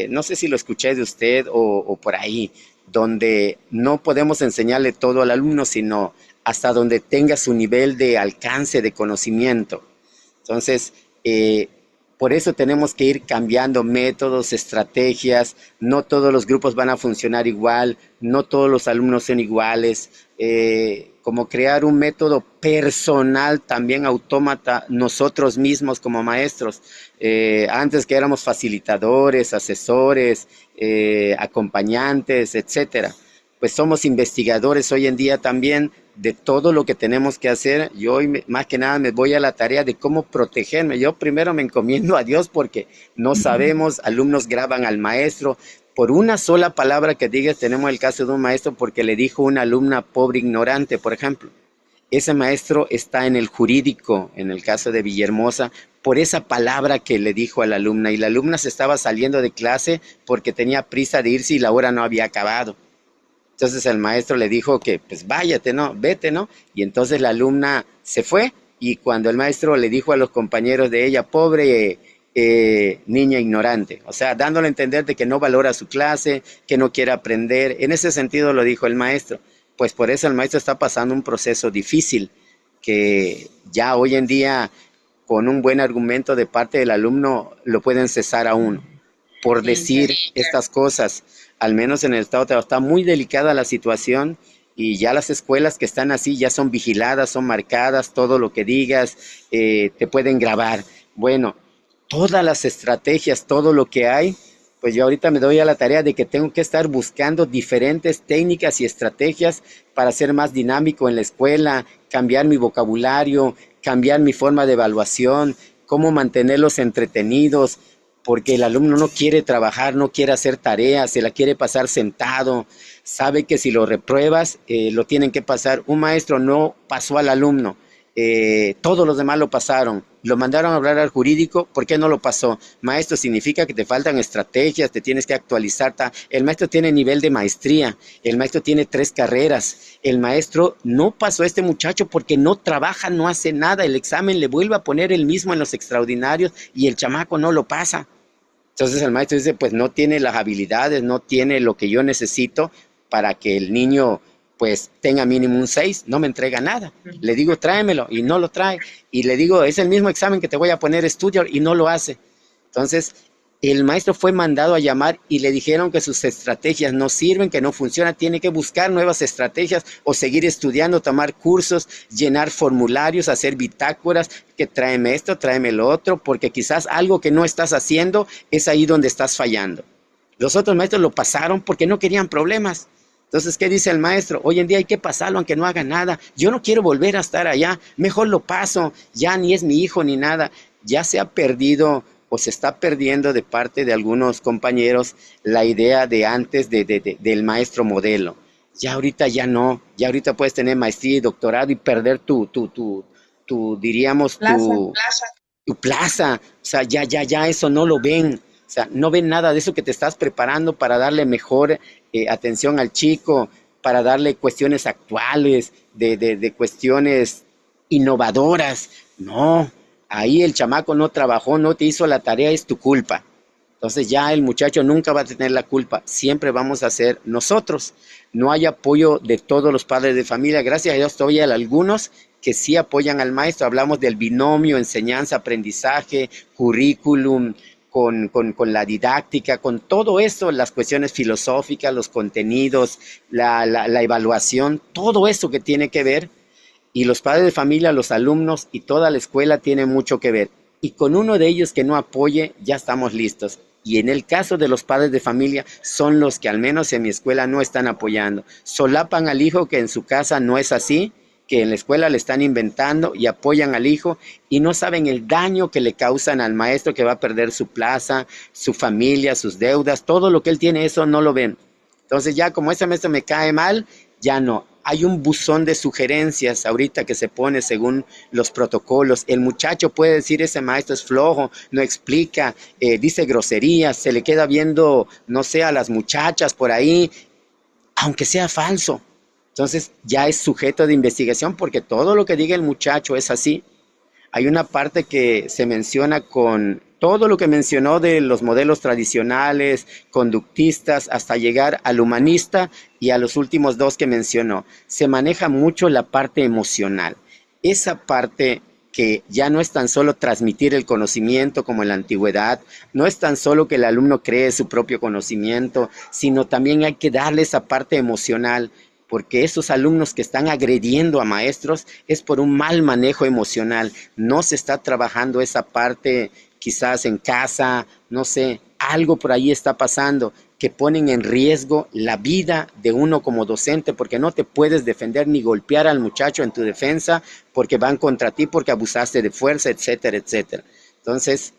no sé si lo escuché de usted o por ahí, donde no podemos enseñarle todo al alumno, sino hasta donde tenga su nivel de alcance, de conocimiento. Entonces, por eso tenemos que ir cambiando métodos, estrategias. No todos los grupos van a funcionar igual, no todos los alumnos son iguales. Como crear un método personal, también autómata, nosotros mismos como maestros. Antes que éramos facilitadores, asesores, acompañantes, etcétera. Pues somos investigadores hoy en día también de todo lo que tenemos que hacer. Yo hoy más que nada me voy a la tarea de cómo protegerme. Yo primero me encomiendo a Dios porque no sabemos, alumnos graban al maestro. Por una sola palabra que digas, tenemos el caso de un maestro porque le dijo una alumna pobre ignorante, por ejemplo. Ese maestro está en el jurídico, en el caso de Villahermosa, por esa palabra que le dijo a la alumna. Y la alumna se estaba saliendo de clase porque tenía prisa de irse y la hora no había acabado. Entonces el maestro le dijo que pues váyate, ¿no? Vete, ¿no? Y entonces la alumna se fue, y cuando el maestro le dijo a los compañeros de ella, pobre niña ignorante, o sea, dándole a entender de que no valora su clase, que no quiere aprender, en ese sentido lo dijo el maestro. Pues por eso el maestro está pasando un proceso difícil, que ya hoy en día con un buen argumento de parte del alumno lo pueden cesar a uno por decir estas cosas. Al menos en el estado de Tabasco está muy delicada la situación, y ya las escuelas que están así ya son vigiladas, son marcadas, todo lo que digas, te pueden grabar. Bueno, todas las estrategias, todo lo que hay, pues yo ahorita me doy a la tarea de que tengo que estar buscando diferentes técnicas y estrategias para ser más dinámico en la escuela, cambiar mi vocabulario, cambiar mi forma de evaluación, cómo mantenerlos entretenidos, porque el alumno no quiere trabajar, no quiere hacer tareas, se la quiere pasar sentado, sabe que si lo repruebas, lo tienen que pasar. Un maestro no pasó al alumno, todos los demás lo pasaron, lo mandaron a hablar al jurídico, ¿por qué no lo pasó? Maestro, significa que te faltan estrategias, te tienes que actualizar. El maestro tiene nivel de maestría, el maestro tiene 3 carreras, el maestro no pasó a este muchacho porque no trabaja, no hace nada, el examen le vuelve a poner el mismo en los extraordinarios y el chamaco no lo pasa. Entonces el maestro dice, pues no tiene las habilidades, no tiene lo que yo necesito para que el niño pues tenga mínimo un 6, no me entrega nada. Le digo, tráemelo, y no lo trae. Y le digo, es el mismo examen que te voy a poner, estudia, y no lo hace. Entonces el maestro fue mandado a llamar y le dijeron que sus estrategias no sirven, que no funcionan, tiene que buscar nuevas estrategias o seguir estudiando, tomar cursos, llenar formularios, hacer bitácoras, que tráeme esto, tráeme lo otro, porque quizás algo que no estás haciendo es ahí donde estás fallando. Los otros maestros lo pasaron porque no querían problemas. Entonces, ¿qué dice el maestro? Hoy en día hay que pasarlo aunque no haga nada. Yo no quiero volver a estar allá, mejor lo paso, ya ni es mi hijo ni nada. Ya se ha perdido o se está perdiendo de parte de algunos compañeros la idea de antes del maestro modelo. Ya ahorita ya no, ya ahorita puedes tener maestría y doctorado y perder diríamos, tu plaza. O sea, ya eso no lo ven. O sea, no ven nada de eso que te estás preparando para darle mejor atención al chico, para darle cuestiones actuales, de cuestiones innovadoras. No, ahí el chamaco no trabajó, no te hizo la tarea, es tu culpa. Entonces ya el muchacho nunca va a tener la culpa, siempre vamos a ser nosotros. No hay apoyo de todos los padres de familia, gracias a Dios todavía hay algunos que sí apoyan al maestro. Hablamos del binomio, enseñanza, aprendizaje, currículum, con la didáctica, con todo eso, las cuestiones filosóficas, los contenidos, la evaluación, todo eso que tiene que ver. Y los padres de familia, los alumnos y toda la escuela tienen mucho que ver. Y con uno de ellos que no apoye, ya estamos listos. Y en el caso de los padres de familia, son los que al menos en mi escuela no están apoyando. Solapan al hijo, que en su casa no es así, que en la escuela le están inventando, y apoyan al hijo y no saben el daño que le causan al maestro, que va a perder su plaza, su familia, sus deudas, todo lo que él tiene, eso no lo ven. Entonces ya como ese maestro me cae mal, ya no. Hay un buzón de sugerencias ahorita que se pone según los protocolos. El muchacho puede decir, ese maestro es flojo, no explica, dice groserías, se le queda viendo, no sé, a las muchachas por ahí, aunque sea falso. Entonces ya es sujeto de investigación, porque todo lo que diga el muchacho es así. Hay una parte que se menciona con todo lo que mencionó de los modelos tradicionales, conductistas, hasta llegar al humanista y a los últimos dos que mencionó. Se maneja mucho la parte emocional. Esa parte que ya no es tan solo transmitir el conocimiento como en la antigüedad, no es tan solo que el alumno cree su propio conocimiento, sino también hay que darle esa parte emocional, porque esos alumnos que están agrediendo a maestros es por un mal manejo emocional. No se está trabajando esa parte quizás en casa, no sé, algo por ahí está pasando que ponen en riesgo la vida de uno como docente, porque no te puedes defender ni golpear al muchacho en tu defensa porque van contra ti, porque abusaste de fuerza, etcétera, etcétera. Entonces,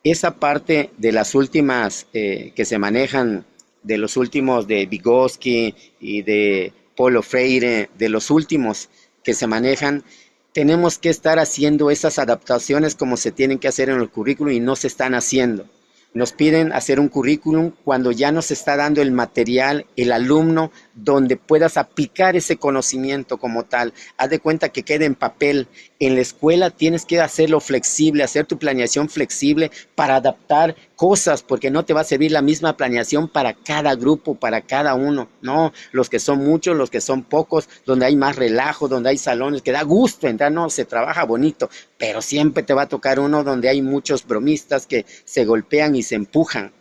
esa parte de las últimas que se manejan, de los últimos de Vygotsky y de Paulo Freire, de los últimos que se manejan, tenemos que estar haciendo esas adaptaciones como se tienen que hacer en el currículum y no se están haciendo. Nos piden hacer un currículum cuando ya nos está dando el material, el alumno, donde puedas aplicar ese conocimiento como tal. Haz de cuenta que quede en papel. En la escuela tienes que hacerlo flexible, hacer tu planeación flexible para adaptar cosas, porque no te va a servir la misma planeación para cada grupo, para cada uno. No, los que son muchos, los que son pocos, donde hay más relajo, donde hay salones que da gusto entrar, no, se trabaja bonito, pero siempre te va a tocar uno donde hay muchos bromistas que se golpean y se empujan.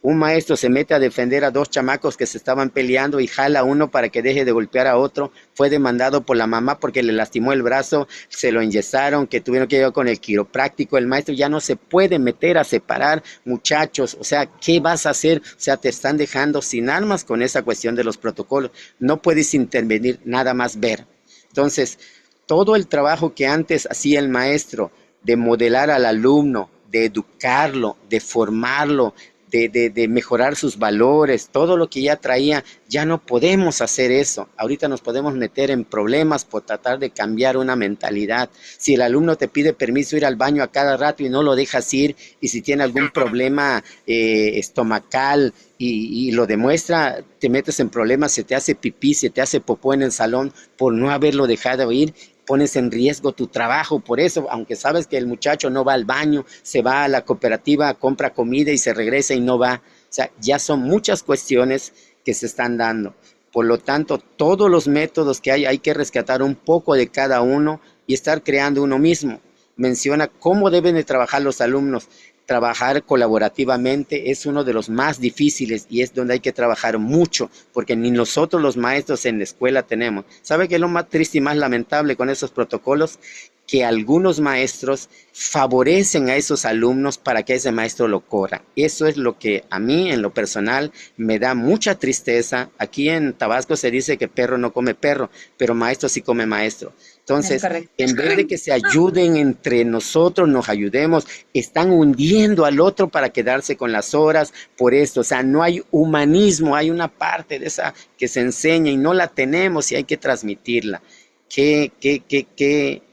Un maestro se mete a defender a dos chamacos que se estaban peleando y jala a uno para que deje de golpear a otro. Fue demandado por la mamá porque le lastimó el brazo, se lo enyesaron, que tuvieron que ir con el quiropráctico. El maestro ya no se puede meter a separar muchachos. O sea, ¿qué vas a hacer? O sea, te están dejando sin armas con esa cuestión de los protocolos. No puedes intervenir, nada más ver. Entonces, todo el trabajo que antes hacía el maestro de modelar al alumno, de educarlo, de formarlo, de mejorar sus valores, todo lo que ya traía, ya no podemos hacer eso. Ahorita nos podemos meter en problemas por tratar de cambiar una mentalidad. Si el alumno te pide permiso ir al baño a cada rato y no lo dejas ir, y si tiene algún problema estomacal y lo demuestra, te metes en problemas, se te hace pipí, se te hace popó en el salón por no haberlo dejado ir. Pones en riesgo tu trabajo por eso, aunque sabes que el muchacho no va al baño, se va a la cooperativa, compra comida y se regresa y no va. O sea, ya son muchas cuestiones que se están dando. Por lo tanto, todos los métodos que hay que rescatar un poco de cada uno y estar creando uno mismo. Menciona cómo deben de trabajar los alumnos. Trabajar colaborativamente es uno de los más difíciles y es donde hay que trabajar mucho, porque ni nosotros los maestros en la escuela tenemos. ¿Sabe qué es lo más triste y más lamentable con esos protocolos? Que algunos maestros favorecen a esos alumnos para que ese maestro lo corra. Eso es lo que a mí, en lo personal, me da mucha tristeza. Aquí en Tabasco se dice que perro no come perro, pero maestro sí come maestro. Entonces, en vez de que se ayuden entre nosotros, nos ayudemos, están hundiendo al otro para quedarse con las horas por esto. O sea, no hay humanismo, hay una parte de esa que se enseña y no la tenemos y hay que transmitirla. ¿Qué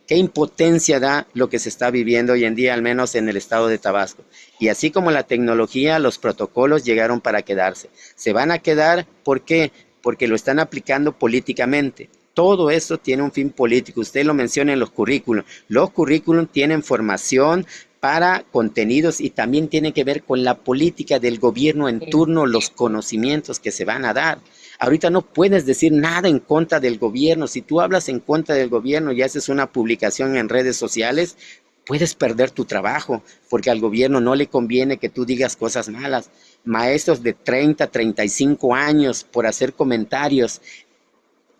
impotencia da lo que se está viviendo hoy en día, al menos en el estado de Tabasco? Y así como la tecnología, los protocolos llegaron para quedarse. Se van a quedar, ¿por qué? Porque lo están aplicando políticamente. Todo eso tiene un fin político. Usted lo menciona en los currículums. Los currículums tienen formación para contenidos y también tiene que ver con la política del gobierno en turno, los conocimientos que se van a dar. Ahorita no puedes decir nada en contra del gobierno. Si tú hablas en contra del gobierno y haces una publicación en redes sociales, puedes perder tu trabajo, porque al gobierno no le conviene que tú digas cosas malas. Maestros de 30, 35 años por hacer comentarios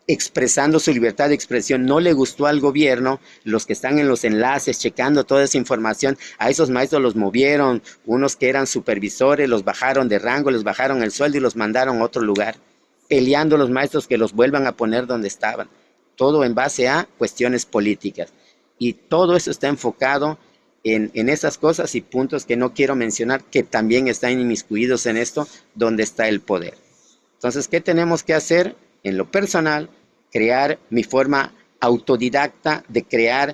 expresando su libertad de expresión, no le gustó al gobierno, los que están en los enlaces checando toda esa información, a esos maestros los movieron, unos que eran supervisores, los bajaron de rango, les bajaron el sueldo y los mandaron a otro lugar, peleando los maestros que los vuelvan a poner donde estaban, todo en base a cuestiones políticas. Y todo eso está enfocado en esas cosas y puntos que no quiero mencionar, que también están inmiscuidos en esto, donde está el poder. Entonces, ¿qué tenemos que hacer? En lo personal, crear mi forma autodidacta de crear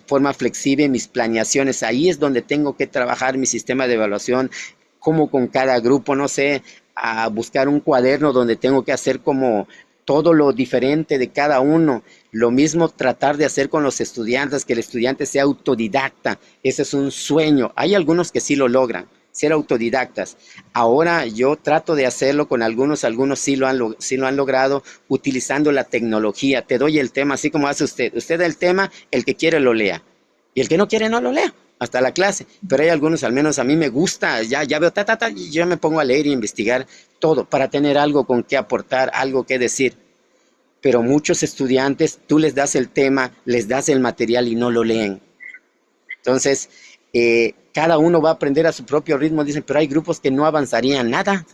forma flexible mis planeaciones. Ahí es donde tengo que trabajar mi sistema de evaluación, como con cada grupo, no sé, a buscar un cuaderno donde tengo que hacer como todo lo diferente de cada uno. Lo mismo tratar de hacer con los estudiantes, que el estudiante sea autodidacta. Ese es un sueño. Hay algunos que sí lo logran, ser autodidactas. Ahora yo trato de hacerlo con algunos sí lo han logrado utilizando la tecnología. Te doy el tema, así como hace usted. Usted da el tema, el que quiere lo lea. Y el que no quiere no lo lea hasta la clase. Pero hay algunos, al menos a mí me gusta, ya veo, y yo me pongo a leer y investigar todo para tener algo con qué aportar, algo que decir. Pero muchos estudiantes, tú les das el tema, les das el material y no lo leen. Entonces, cada uno va a aprender a su propio ritmo, dicen, pero hay grupos que no avanzarían nada.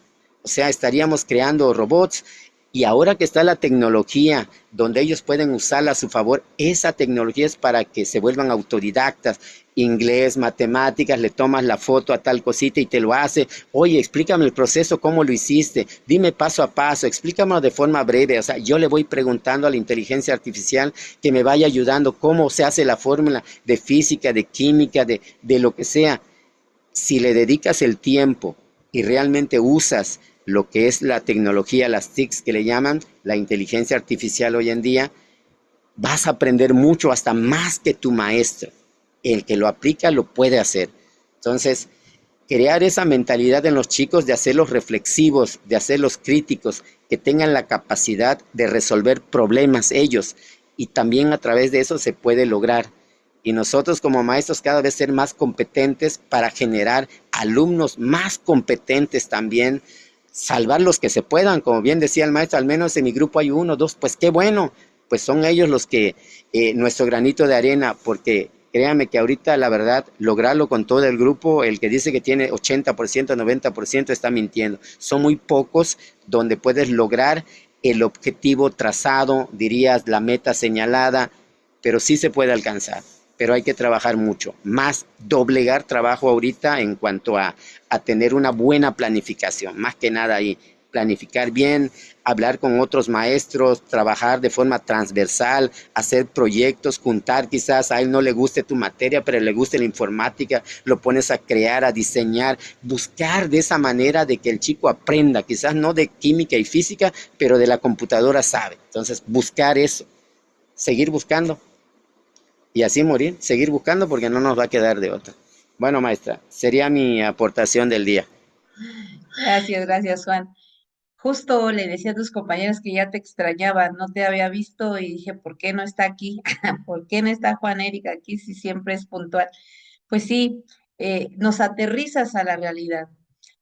O sea, estaríamos creando robots. Y ahora que está la tecnología, donde ellos pueden usarla a su favor, esa tecnología es para que se vuelvan autodidactas. Inglés, matemáticas, le tomas la foto a tal cosita y te lo hace. Oye, explícame el proceso, cómo lo hiciste. Dime paso a paso, explícamelo de forma breve. O sea, yo le voy preguntando a la inteligencia artificial que me vaya ayudando cómo se hace la fórmula de física, de química, de lo que sea. Si le dedicas el tiempo y realmente usas lo que es la tecnología, las TICs que le llaman, la inteligencia artificial hoy en día, vas a aprender mucho, hasta más que tu maestro. El que lo aplica lo puede hacer. Entonces, crear esa mentalidad en los chicos de hacerlos reflexivos, de hacerlos críticos, que tengan la capacidad de resolver problemas ellos. Y también a través de eso se puede lograr. Y nosotros como maestros cada vez ser más competentes para generar alumnos más competentes también, salvar los que se puedan, como bien decía el maestro, al menos en mi grupo hay 1, 2, pues qué bueno, pues son ellos los que, nuestro granito de arena, porque créanme que ahorita la verdad, lograrlo con todo el grupo, el que dice que tiene 80%, 90% está mintiendo. Son muy pocos donde puedes lograr el objetivo trazado, dirías la meta señalada, pero sí se puede alcanzar. Pero hay que trabajar mucho, más doblegar trabajo ahorita en cuanto a tener una buena planificación, más que nada ahí, planificar bien, hablar con otros maestros, trabajar de forma transversal, hacer proyectos, juntar, quizás a él no le guste tu materia, pero le guste la informática, lo pones a crear, a diseñar, buscar de esa manera de que el chico aprenda, quizás no de química y física, pero de la computadora sabe. Entonces, buscar eso, seguir buscando. Y así morir, seguir buscando porque no nos va a quedar de otra. Bueno, maestra, sería mi aportación del día. Gracias, Juan. Justo le decía a tus compañeros que ya te extrañaba, no te había visto y dije, ¿por qué no está aquí? ¿Por qué no está Juan Erika aquí si siempre es puntual? Pues sí, nos aterrizas a la realidad.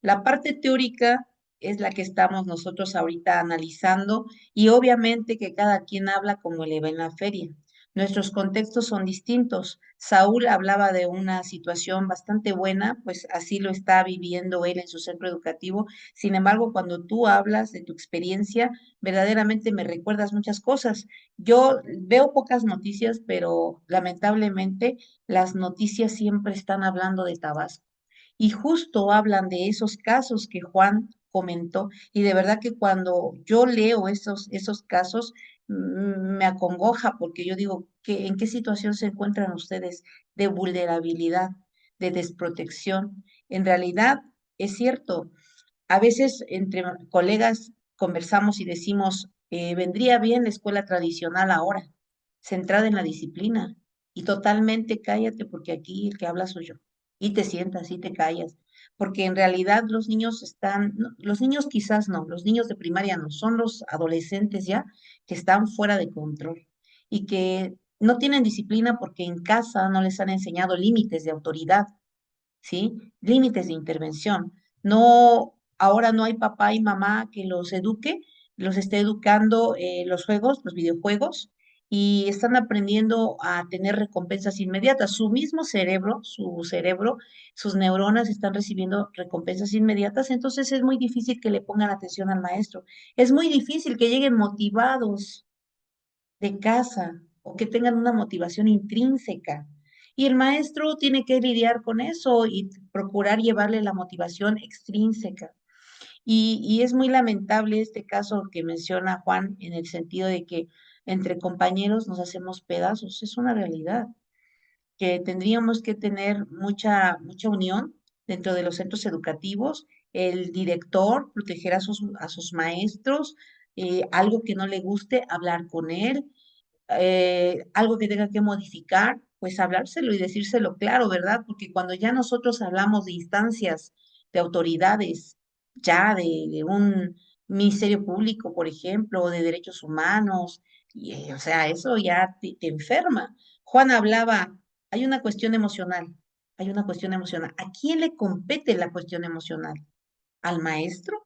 La parte teórica es la que estamos nosotros ahorita analizando y obviamente que cada quien habla como le va en la feria. Nuestros contextos son distintos. Saúl hablaba de una situación bastante buena, pues así lo está viviendo él en su centro educativo. Sin embargo, cuando tú hablas de tu experiencia, verdaderamente me recuerdas muchas cosas. Yo veo pocas noticias, pero lamentablemente las noticias siempre están hablando de Tabasco. Y justo hablan de esos casos que Juan comentó. Y de verdad que cuando yo leo esos casos, me acongoja porque yo digo, ¿en qué situación se encuentran ustedes de vulnerabilidad, de desprotección? En realidad, es cierto, a veces entre colegas conversamos y decimos, vendría bien la escuela tradicional ahora, centrada en la disciplina, y totalmente cállate porque aquí el que habla soy yo. y te sientas y te callas, porque en realidad los niños están, los niños quizás no, los niños de primaria no, son los adolescentes ya que están fuera de control y que no tienen disciplina porque en casa no les han enseñado límites de autoridad, ¿sí? Límites de intervención. No, ahora no hay papá y mamá que los eduque, los esté educando los juegos, los videojuegos, y están aprendiendo a tener recompensas inmediatas. Su cerebro, sus neuronas están recibiendo recompensas inmediatas, entonces es muy difícil que le pongan atención al maestro. Es muy difícil que lleguen motivados de casa o que tengan una motivación intrínseca. Y el maestro tiene que lidiar con eso y procurar llevarle la motivación extrínseca. Y es muy lamentable este caso que menciona Juan en el sentido de que entre compañeros nos hacemos pedazos. Es una realidad que tendríamos que tener mucha unión dentro de los centros educativos, el director, proteger a sus maestros, algo que no le guste, hablar con él, algo que tenga que modificar, pues hablárselo y decírselo claro, ¿verdad? Porque cuando ya nosotros hablamos de instancias, de autoridades, ya de un ministerio público, por ejemplo, o de derechos humanos, y, o sea, eso ya te enferma. Juan hablaba, hay una cuestión emocional, hay una cuestión emocional. ¿A quién le compete la cuestión emocional? ¿Al maestro?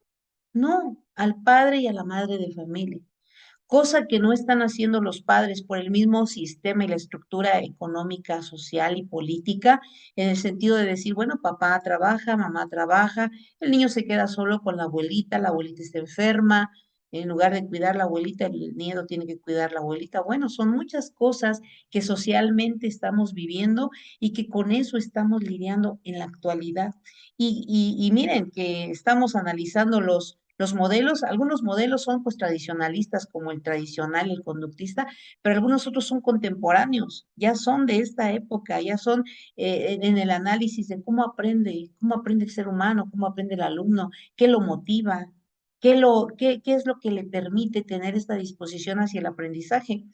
No, al padre y a la madre de familia, cosa que no están haciendo los padres por el mismo sistema y la estructura económica, social y política, en el sentido de decir, bueno, papá trabaja, mamá trabaja, el niño se queda solo con la abuelita está enferma, en lugar de cuidar la abuelita, el nieto tiene que cuidar la abuelita. Bueno, son muchas cosas que socialmente estamos viviendo y que con eso estamos lidiando en la actualidad. Y miren que estamos analizando los modelos, algunos modelos son pues tradicionalistas como el tradicional, el conductista, pero algunos otros son contemporáneos, ya son de esta época, ya son en el análisis de cómo aprende el ser humano, cómo aprende el alumno, qué lo motiva, qué es lo que le permite tener esta disposición hacia el aprendizaje.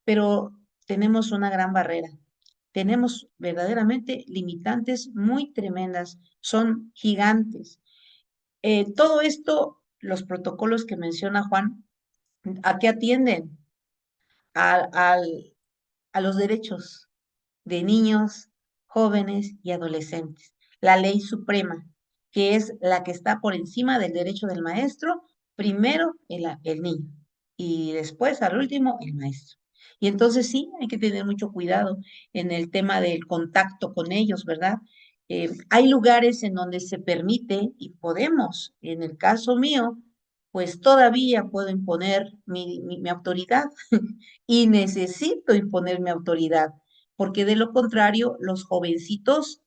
Pero tenemos una gran barrera. Tenemos verdaderamente limitantes muy tremendas, son gigantes. Todo esto, los protocolos que menciona Juan, ¿a qué atienden? A, al- a los derechos de niños, jóvenes y adolescentes. La ley suprema, que es la que está por encima del derecho del maestro, primero el niño y después, al último, el maestro. Y entonces sí, hay que tener mucho cuidado en el tema del contacto con ellos, ¿verdad? Hay lugares en donde se permite y podemos, en el caso mío, pues todavía puedo imponer mi autoridad y necesito imponer mi autoridad, porque de lo contrario, los jovencitos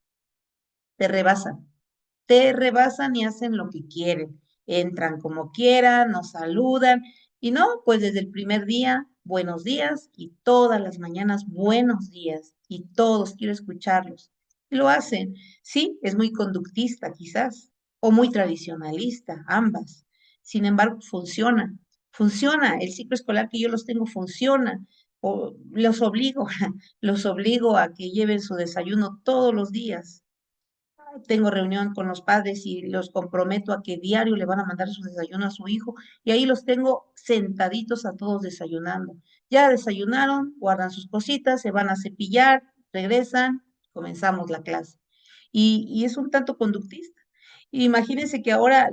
te rebasan y hacen lo que quieren, entran como quieran, nos saludan, y no, pues desde el primer día, buenos días, y todas las mañanas, buenos días, y todos quiero escucharlos. Y lo hacen, sí, es muy conductista quizás, o muy tradicionalista, ambas. Sin embargo, funciona, el ciclo escolar que yo los tengo funciona, o los obligo a que lleven su desayuno todos los días. Tengo reunión con los padres y los comprometo a que diario le van a mandar su desayuno a su hijo y ahí los tengo sentaditos a todos desayunando. Ya desayunaron, guardan sus cositas, se van a cepillar, regresan, comenzamos la clase. Y es un tanto conductista. Imagínense que ahora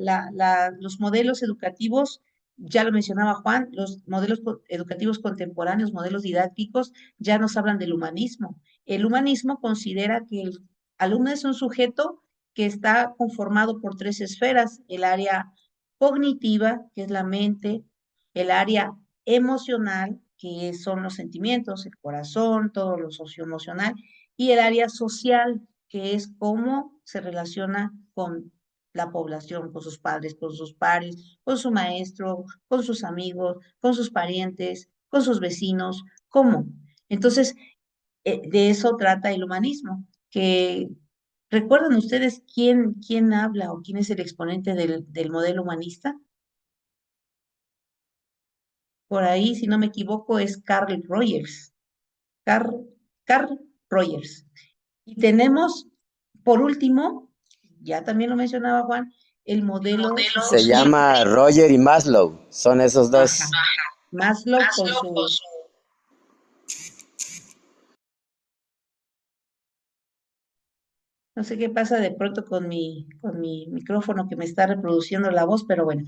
los modelos educativos, ya lo mencionaba Juan, los modelos educativos contemporáneos, modelos didácticos, ya nos hablan del humanismo. El humanismo considera que el alumno es un sujeto que está conformado por tres esferas: el área cognitiva, que es la mente; el área emocional, que son los sentimientos, el corazón, todo lo socioemocional; y el área social, que es cómo se relaciona con la población, con sus padres, con sus pares, con su maestro, con sus amigos, con sus parientes, con sus vecinos, cómo. Entonces, de eso trata el humanismo, que ¿recuerdan ustedes quién habla o quién es el exponente del modelo humanista? Por ahí, si no me equivoco, es Carl Rogers. Carl, Carl Rogers. Y tenemos Por último, ya también lo mencionaba Juan, el modelo Se sociocrítico. llama Roger y Maslow, son esos dos. Ajá. Maslow con su... No sé qué pasa de pronto con mi micrófono que me está reproduciendo la voz, pero bueno.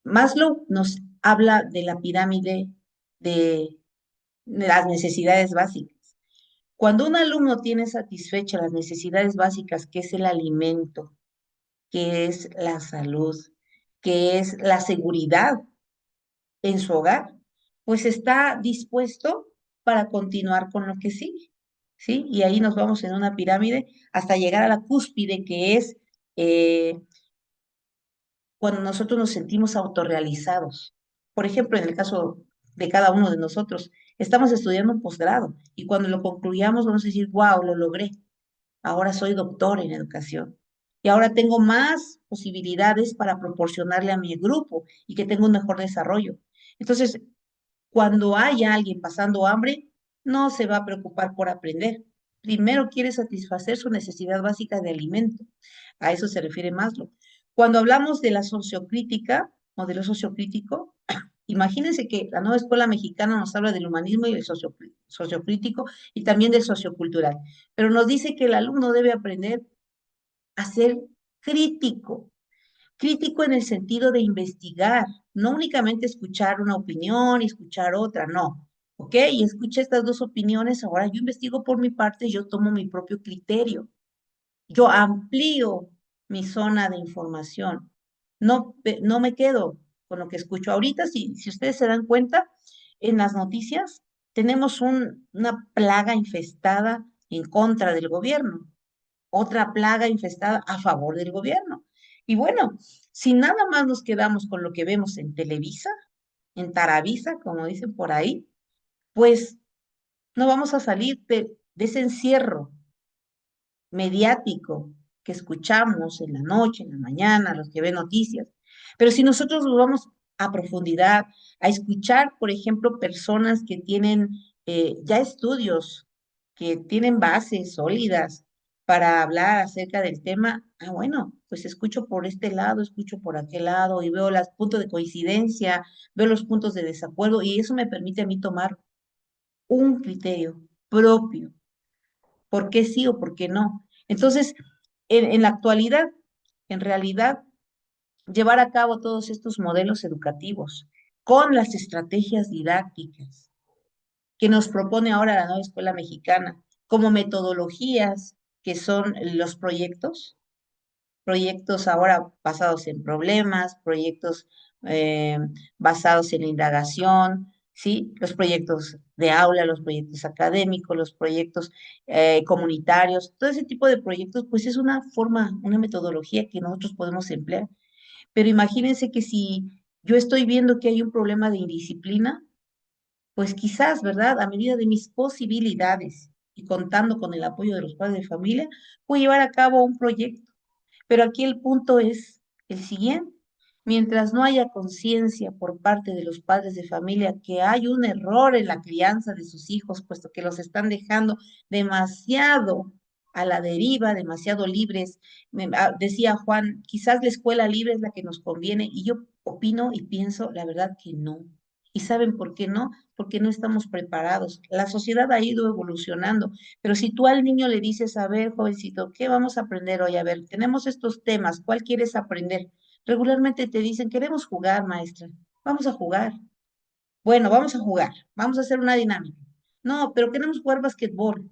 Maslow nos habla de la pirámide de las necesidades básicas. Cuando un alumno tiene satisfechas las necesidades básicas, que es el alimento, que es la salud, que es la seguridad en su hogar, pues está dispuesto para continuar con lo que sigue, ¿sí? Y ahí nos vamos en una pirámide hasta llegar a la cúspide, que es eh, cuando nosotros nos sentimos autorrealizados. Por ejemplo, en el caso de cada uno de nosotros, estamos estudiando un posgrado y cuando lo concluyamos vamos a decir, wow, lo logré. Ahora soy doctor en educación y ahora tengo más posibilidades para proporcionarle a mi grupo y que tenga un mejor desarrollo. Entonces, cuando haya alguien pasando hambre, no se va a preocupar por aprender. Primero quiere satisfacer su necesidad básica de alimento. A eso se refiere Maslow. Cuando hablamos de la sociocrítica, modelo sociocrítico, imagínense que la nueva escuela mexicana nos habla del humanismo y del sociocrítico y también del sociocultural, pero nos dice que el alumno debe aprender a ser crítico, crítico en el sentido de investigar, no únicamente escuchar una opinión y escuchar otra, no. ¿Ok? Y escuché estas dos opiniones, ahora yo investigo por mi parte, yo tomo mi propio criterio, yo amplío mi zona de información, no me quedo con lo que escucho. Ahorita, si ustedes se dan cuenta, en las noticias tenemos una plaga infestada en contra del gobierno, otra plaga infestada a favor del gobierno. Y bueno, si nada más nos quedamos con lo que vemos en Televisa, en Taravisa, como dicen por ahí, pues no vamos a salir de ese encierro mediático que escuchamos en la noche, en la mañana, los que ven noticias. Pero si nosotros nos vamos a profundidad, a escuchar, por ejemplo, personas que tienen ya estudios, que tienen bases sólidas para hablar acerca del tema, bueno, pues escucho por este lado, escucho por aquel lado y veo los puntos de coincidencia, veo los puntos de desacuerdo y eso me permite a mí tomar un criterio propio por qué sí o por qué no. Entonces, en la actualidad, en realidad, llevar a cabo todos estos modelos educativos con las estrategias didácticas que nos propone ahora la nueva escuela mexicana, como metodologías que son los proyectos ahora basados en problemas, proyectos basados en indagación, ¿sí? Los proyectos de aula, los proyectos académicos, los proyectos comunitarios, todo ese tipo de proyectos, pues es una forma, una metodología que nosotros podemos emplear. Pero imagínense que si yo estoy viendo que hay un problema de indisciplina, pues quizás, ¿verdad? A medida de mis posibilidades y contando con el apoyo de los padres de familia, puedo llevar a cabo un proyecto, pero aquí el punto es el siguiente. Mientras no haya conciencia por parte de los padres de familia que hay un error en la crianza de sus hijos, puesto que los están dejando demasiado a la deriva, demasiado libres. Decía Juan, quizás la escuela libre es la que nos conviene y yo opino y pienso la verdad que no. ¿Y saben por qué no? Porque no estamos preparados. La sociedad ha ido evolucionando, pero si tú al niño le dices, a ver, jovencito, ¿qué vamos a aprender hoy? A ver, tenemos estos temas, ¿cuál quieres aprender? Regularmente te dicen, queremos jugar, maestra, vamos a jugar. Bueno, vamos a jugar, vamos a hacer una dinámica. No, pero queremos jugar basquetbol,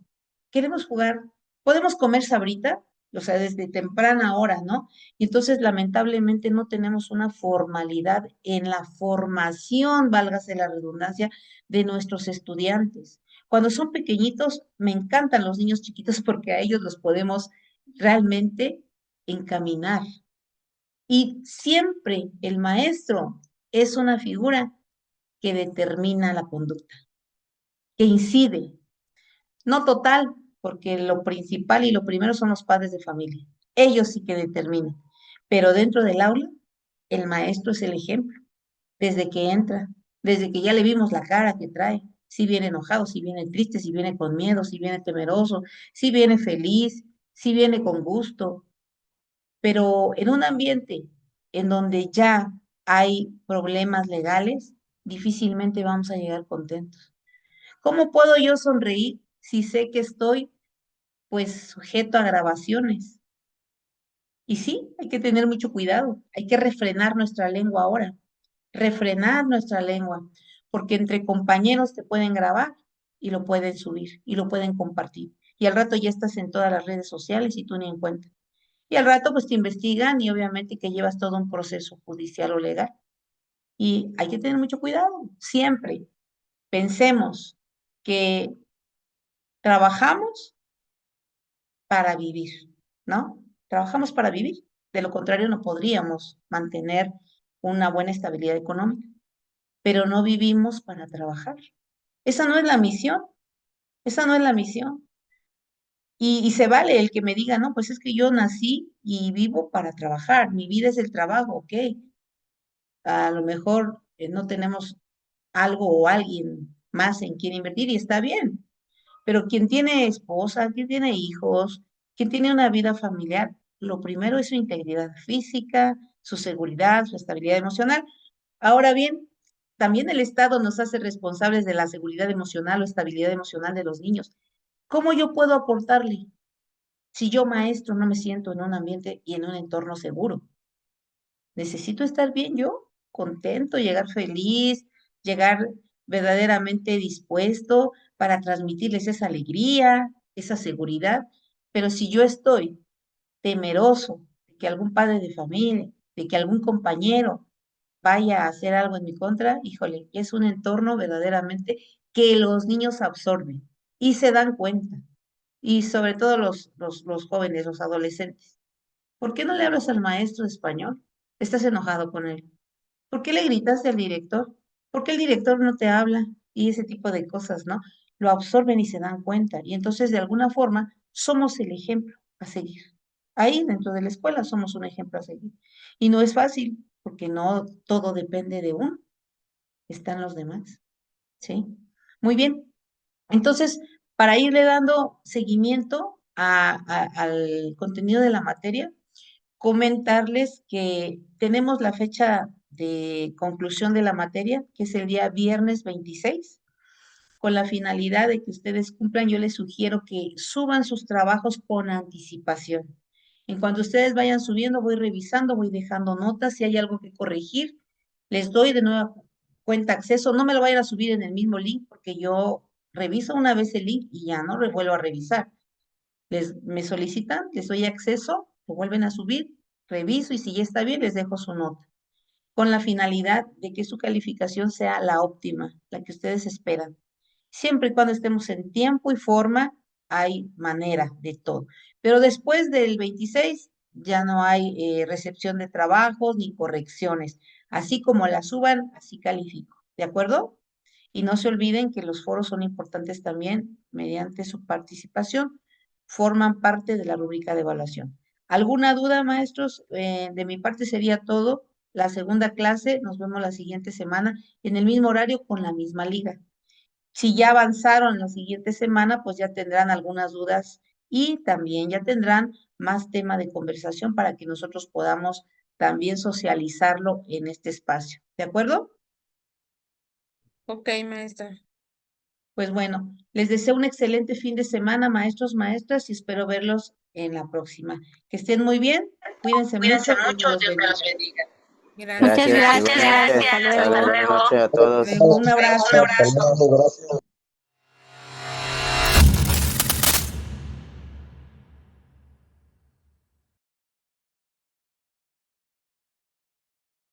queremos jugar, podemos comer sabrita, o sea, desde temprana hora, ¿no? Y entonces, lamentablemente, no tenemos una formalidad en la formación, válgase la redundancia, de nuestros estudiantes. Cuando son pequeñitos, me encantan los niños chiquitos porque a ellos los podemos realmente encaminar. Y siempre el maestro es una figura que determina la conducta, que incide, no total, porque lo principal y lo primero son los padres de familia. Ellos sí que determinan. Pero dentro del aula, el maestro es el ejemplo. Desde que entra, desde que ya le vimos la cara que trae, si viene enojado, si viene triste, si viene con miedo, si viene temeroso, si viene feliz, sí viene con gusto, pero en un ambiente en donde ya hay problemas legales, difícilmente vamos a llegar contentos. ¿Cómo puedo yo sonreír si sé que estoy pues sujeto a grabaciones? Y sí, hay que tener mucho cuidado, hay que refrenar nuestra lengua ahora, refrenar nuestra lengua, porque entre compañeros te pueden grabar y lo pueden subir y lo pueden compartir. Y al rato ya estás en todas las redes sociales y tú ni en cuenta. Y al rato pues te investigan y obviamente que llevas todo un proceso judicial o legal. Y hay que tener mucho cuidado, siempre. Pensemos que trabajamos para vivir, ¿no? Trabajamos para vivir. De lo contrario, no podríamos mantener una buena estabilidad económica, pero no vivimos para trabajar. Esa no es la misión, esa no es la misión. Y se vale el que me diga, no, pues es que yo nací y vivo para trabajar, mi vida es el trabajo, ok. A lo mejor no tenemos algo o alguien más en quien invertir y está bien, pero quien tiene esposa, quien tiene hijos, quien tiene una vida familiar, lo primero es su integridad física, su seguridad, su estabilidad emocional. Ahora bien, también el Estado nos hace responsables de la seguridad emocional o estabilidad emocional de los niños. ¿Cómo yo puedo aportarle si yo, maestro, no me siento en un ambiente y en un entorno seguro? Necesito estar bien yo, contento, llegar feliz, llegar verdaderamente dispuesto para transmitirles esa alegría, esa seguridad. Pero si yo estoy temeroso de que algún padre de familia, de que algún compañero vaya a hacer algo en mi contra, híjole, es un entorno verdaderamente que los niños absorben y se dan cuenta. Y sobre todo los jóvenes, los adolescentes. ¿Por qué no le hablas al maestro de español? ¿Estás enojado con él? ¿Por qué le gritaste al director? ¿Por qué el director no te habla? Y ese tipo de cosas, ¿no? Lo absorben y se dan cuenta. Y entonces, de alguna forma, somos el ejemplo a seguir. Ahí, dentro de la escuela, somos un ejemplo a seguir. Y no es fácil, porque no todo depende de uno, están los demás, ¿sí? Muy bien. Entonces, para irle dando seguimiento al contenido de la materia, comentarles que tenemos la fecha de conclusión de la materia, que es el día viernes 26, con la finalidad de que ustedes cumplan. Yo les sugiero que suban sus trabajos con anticipación. En cuanto ustedes vayan subiendo, voy revisando, voy dejando notas. Si hay algo que corregir, les doy de nueva cuenta acceso. No me lo vayan a subir en el mismo link porque yo reviso una vez el link y ya no lo vuelvo a revisar. Me solicitan, les doy acceso, lo vuelven a subir, reviso y si ya está bien, les dejo su nota, con la finalidad de que su calificación sea la óptima, la que ustedes esperan. Siempre y cuando estemos en tiempo y forma, hay manera de todo. Pero después del 26 ya no hay recepción de trabajos ni correcciones. Así como la suban, así califico. ¿De acuerdo? Y no se olviden que los foros son importantes también mediante su participación. Forman parte de la rúbrica de evaluación. ¿Alguna duda, maestros? De mi parte sería todo. La segunda clase, nos vemos la siguiente semana en el mismo horario con la misma liga. Si ya avanzaron la siguiente semana, pues ya tendrán algunas dudas y también ya tendrán más tema de conversación para que nosotros podamos también socializarlo en este espacio. ¿De acuerdo? Ok, maestra. Pues bueno, les deseo un excelente fin de semana, maestros, maestras, y espero verlos en la próxima. Que estén muy bien, cuídense mucho, Dios me los bendiga. Gracias. Gracias, Muchas gracias. igualmente. Hasta luego. Buenas noches a todos. Un abrazo. Hasta luego, gracias.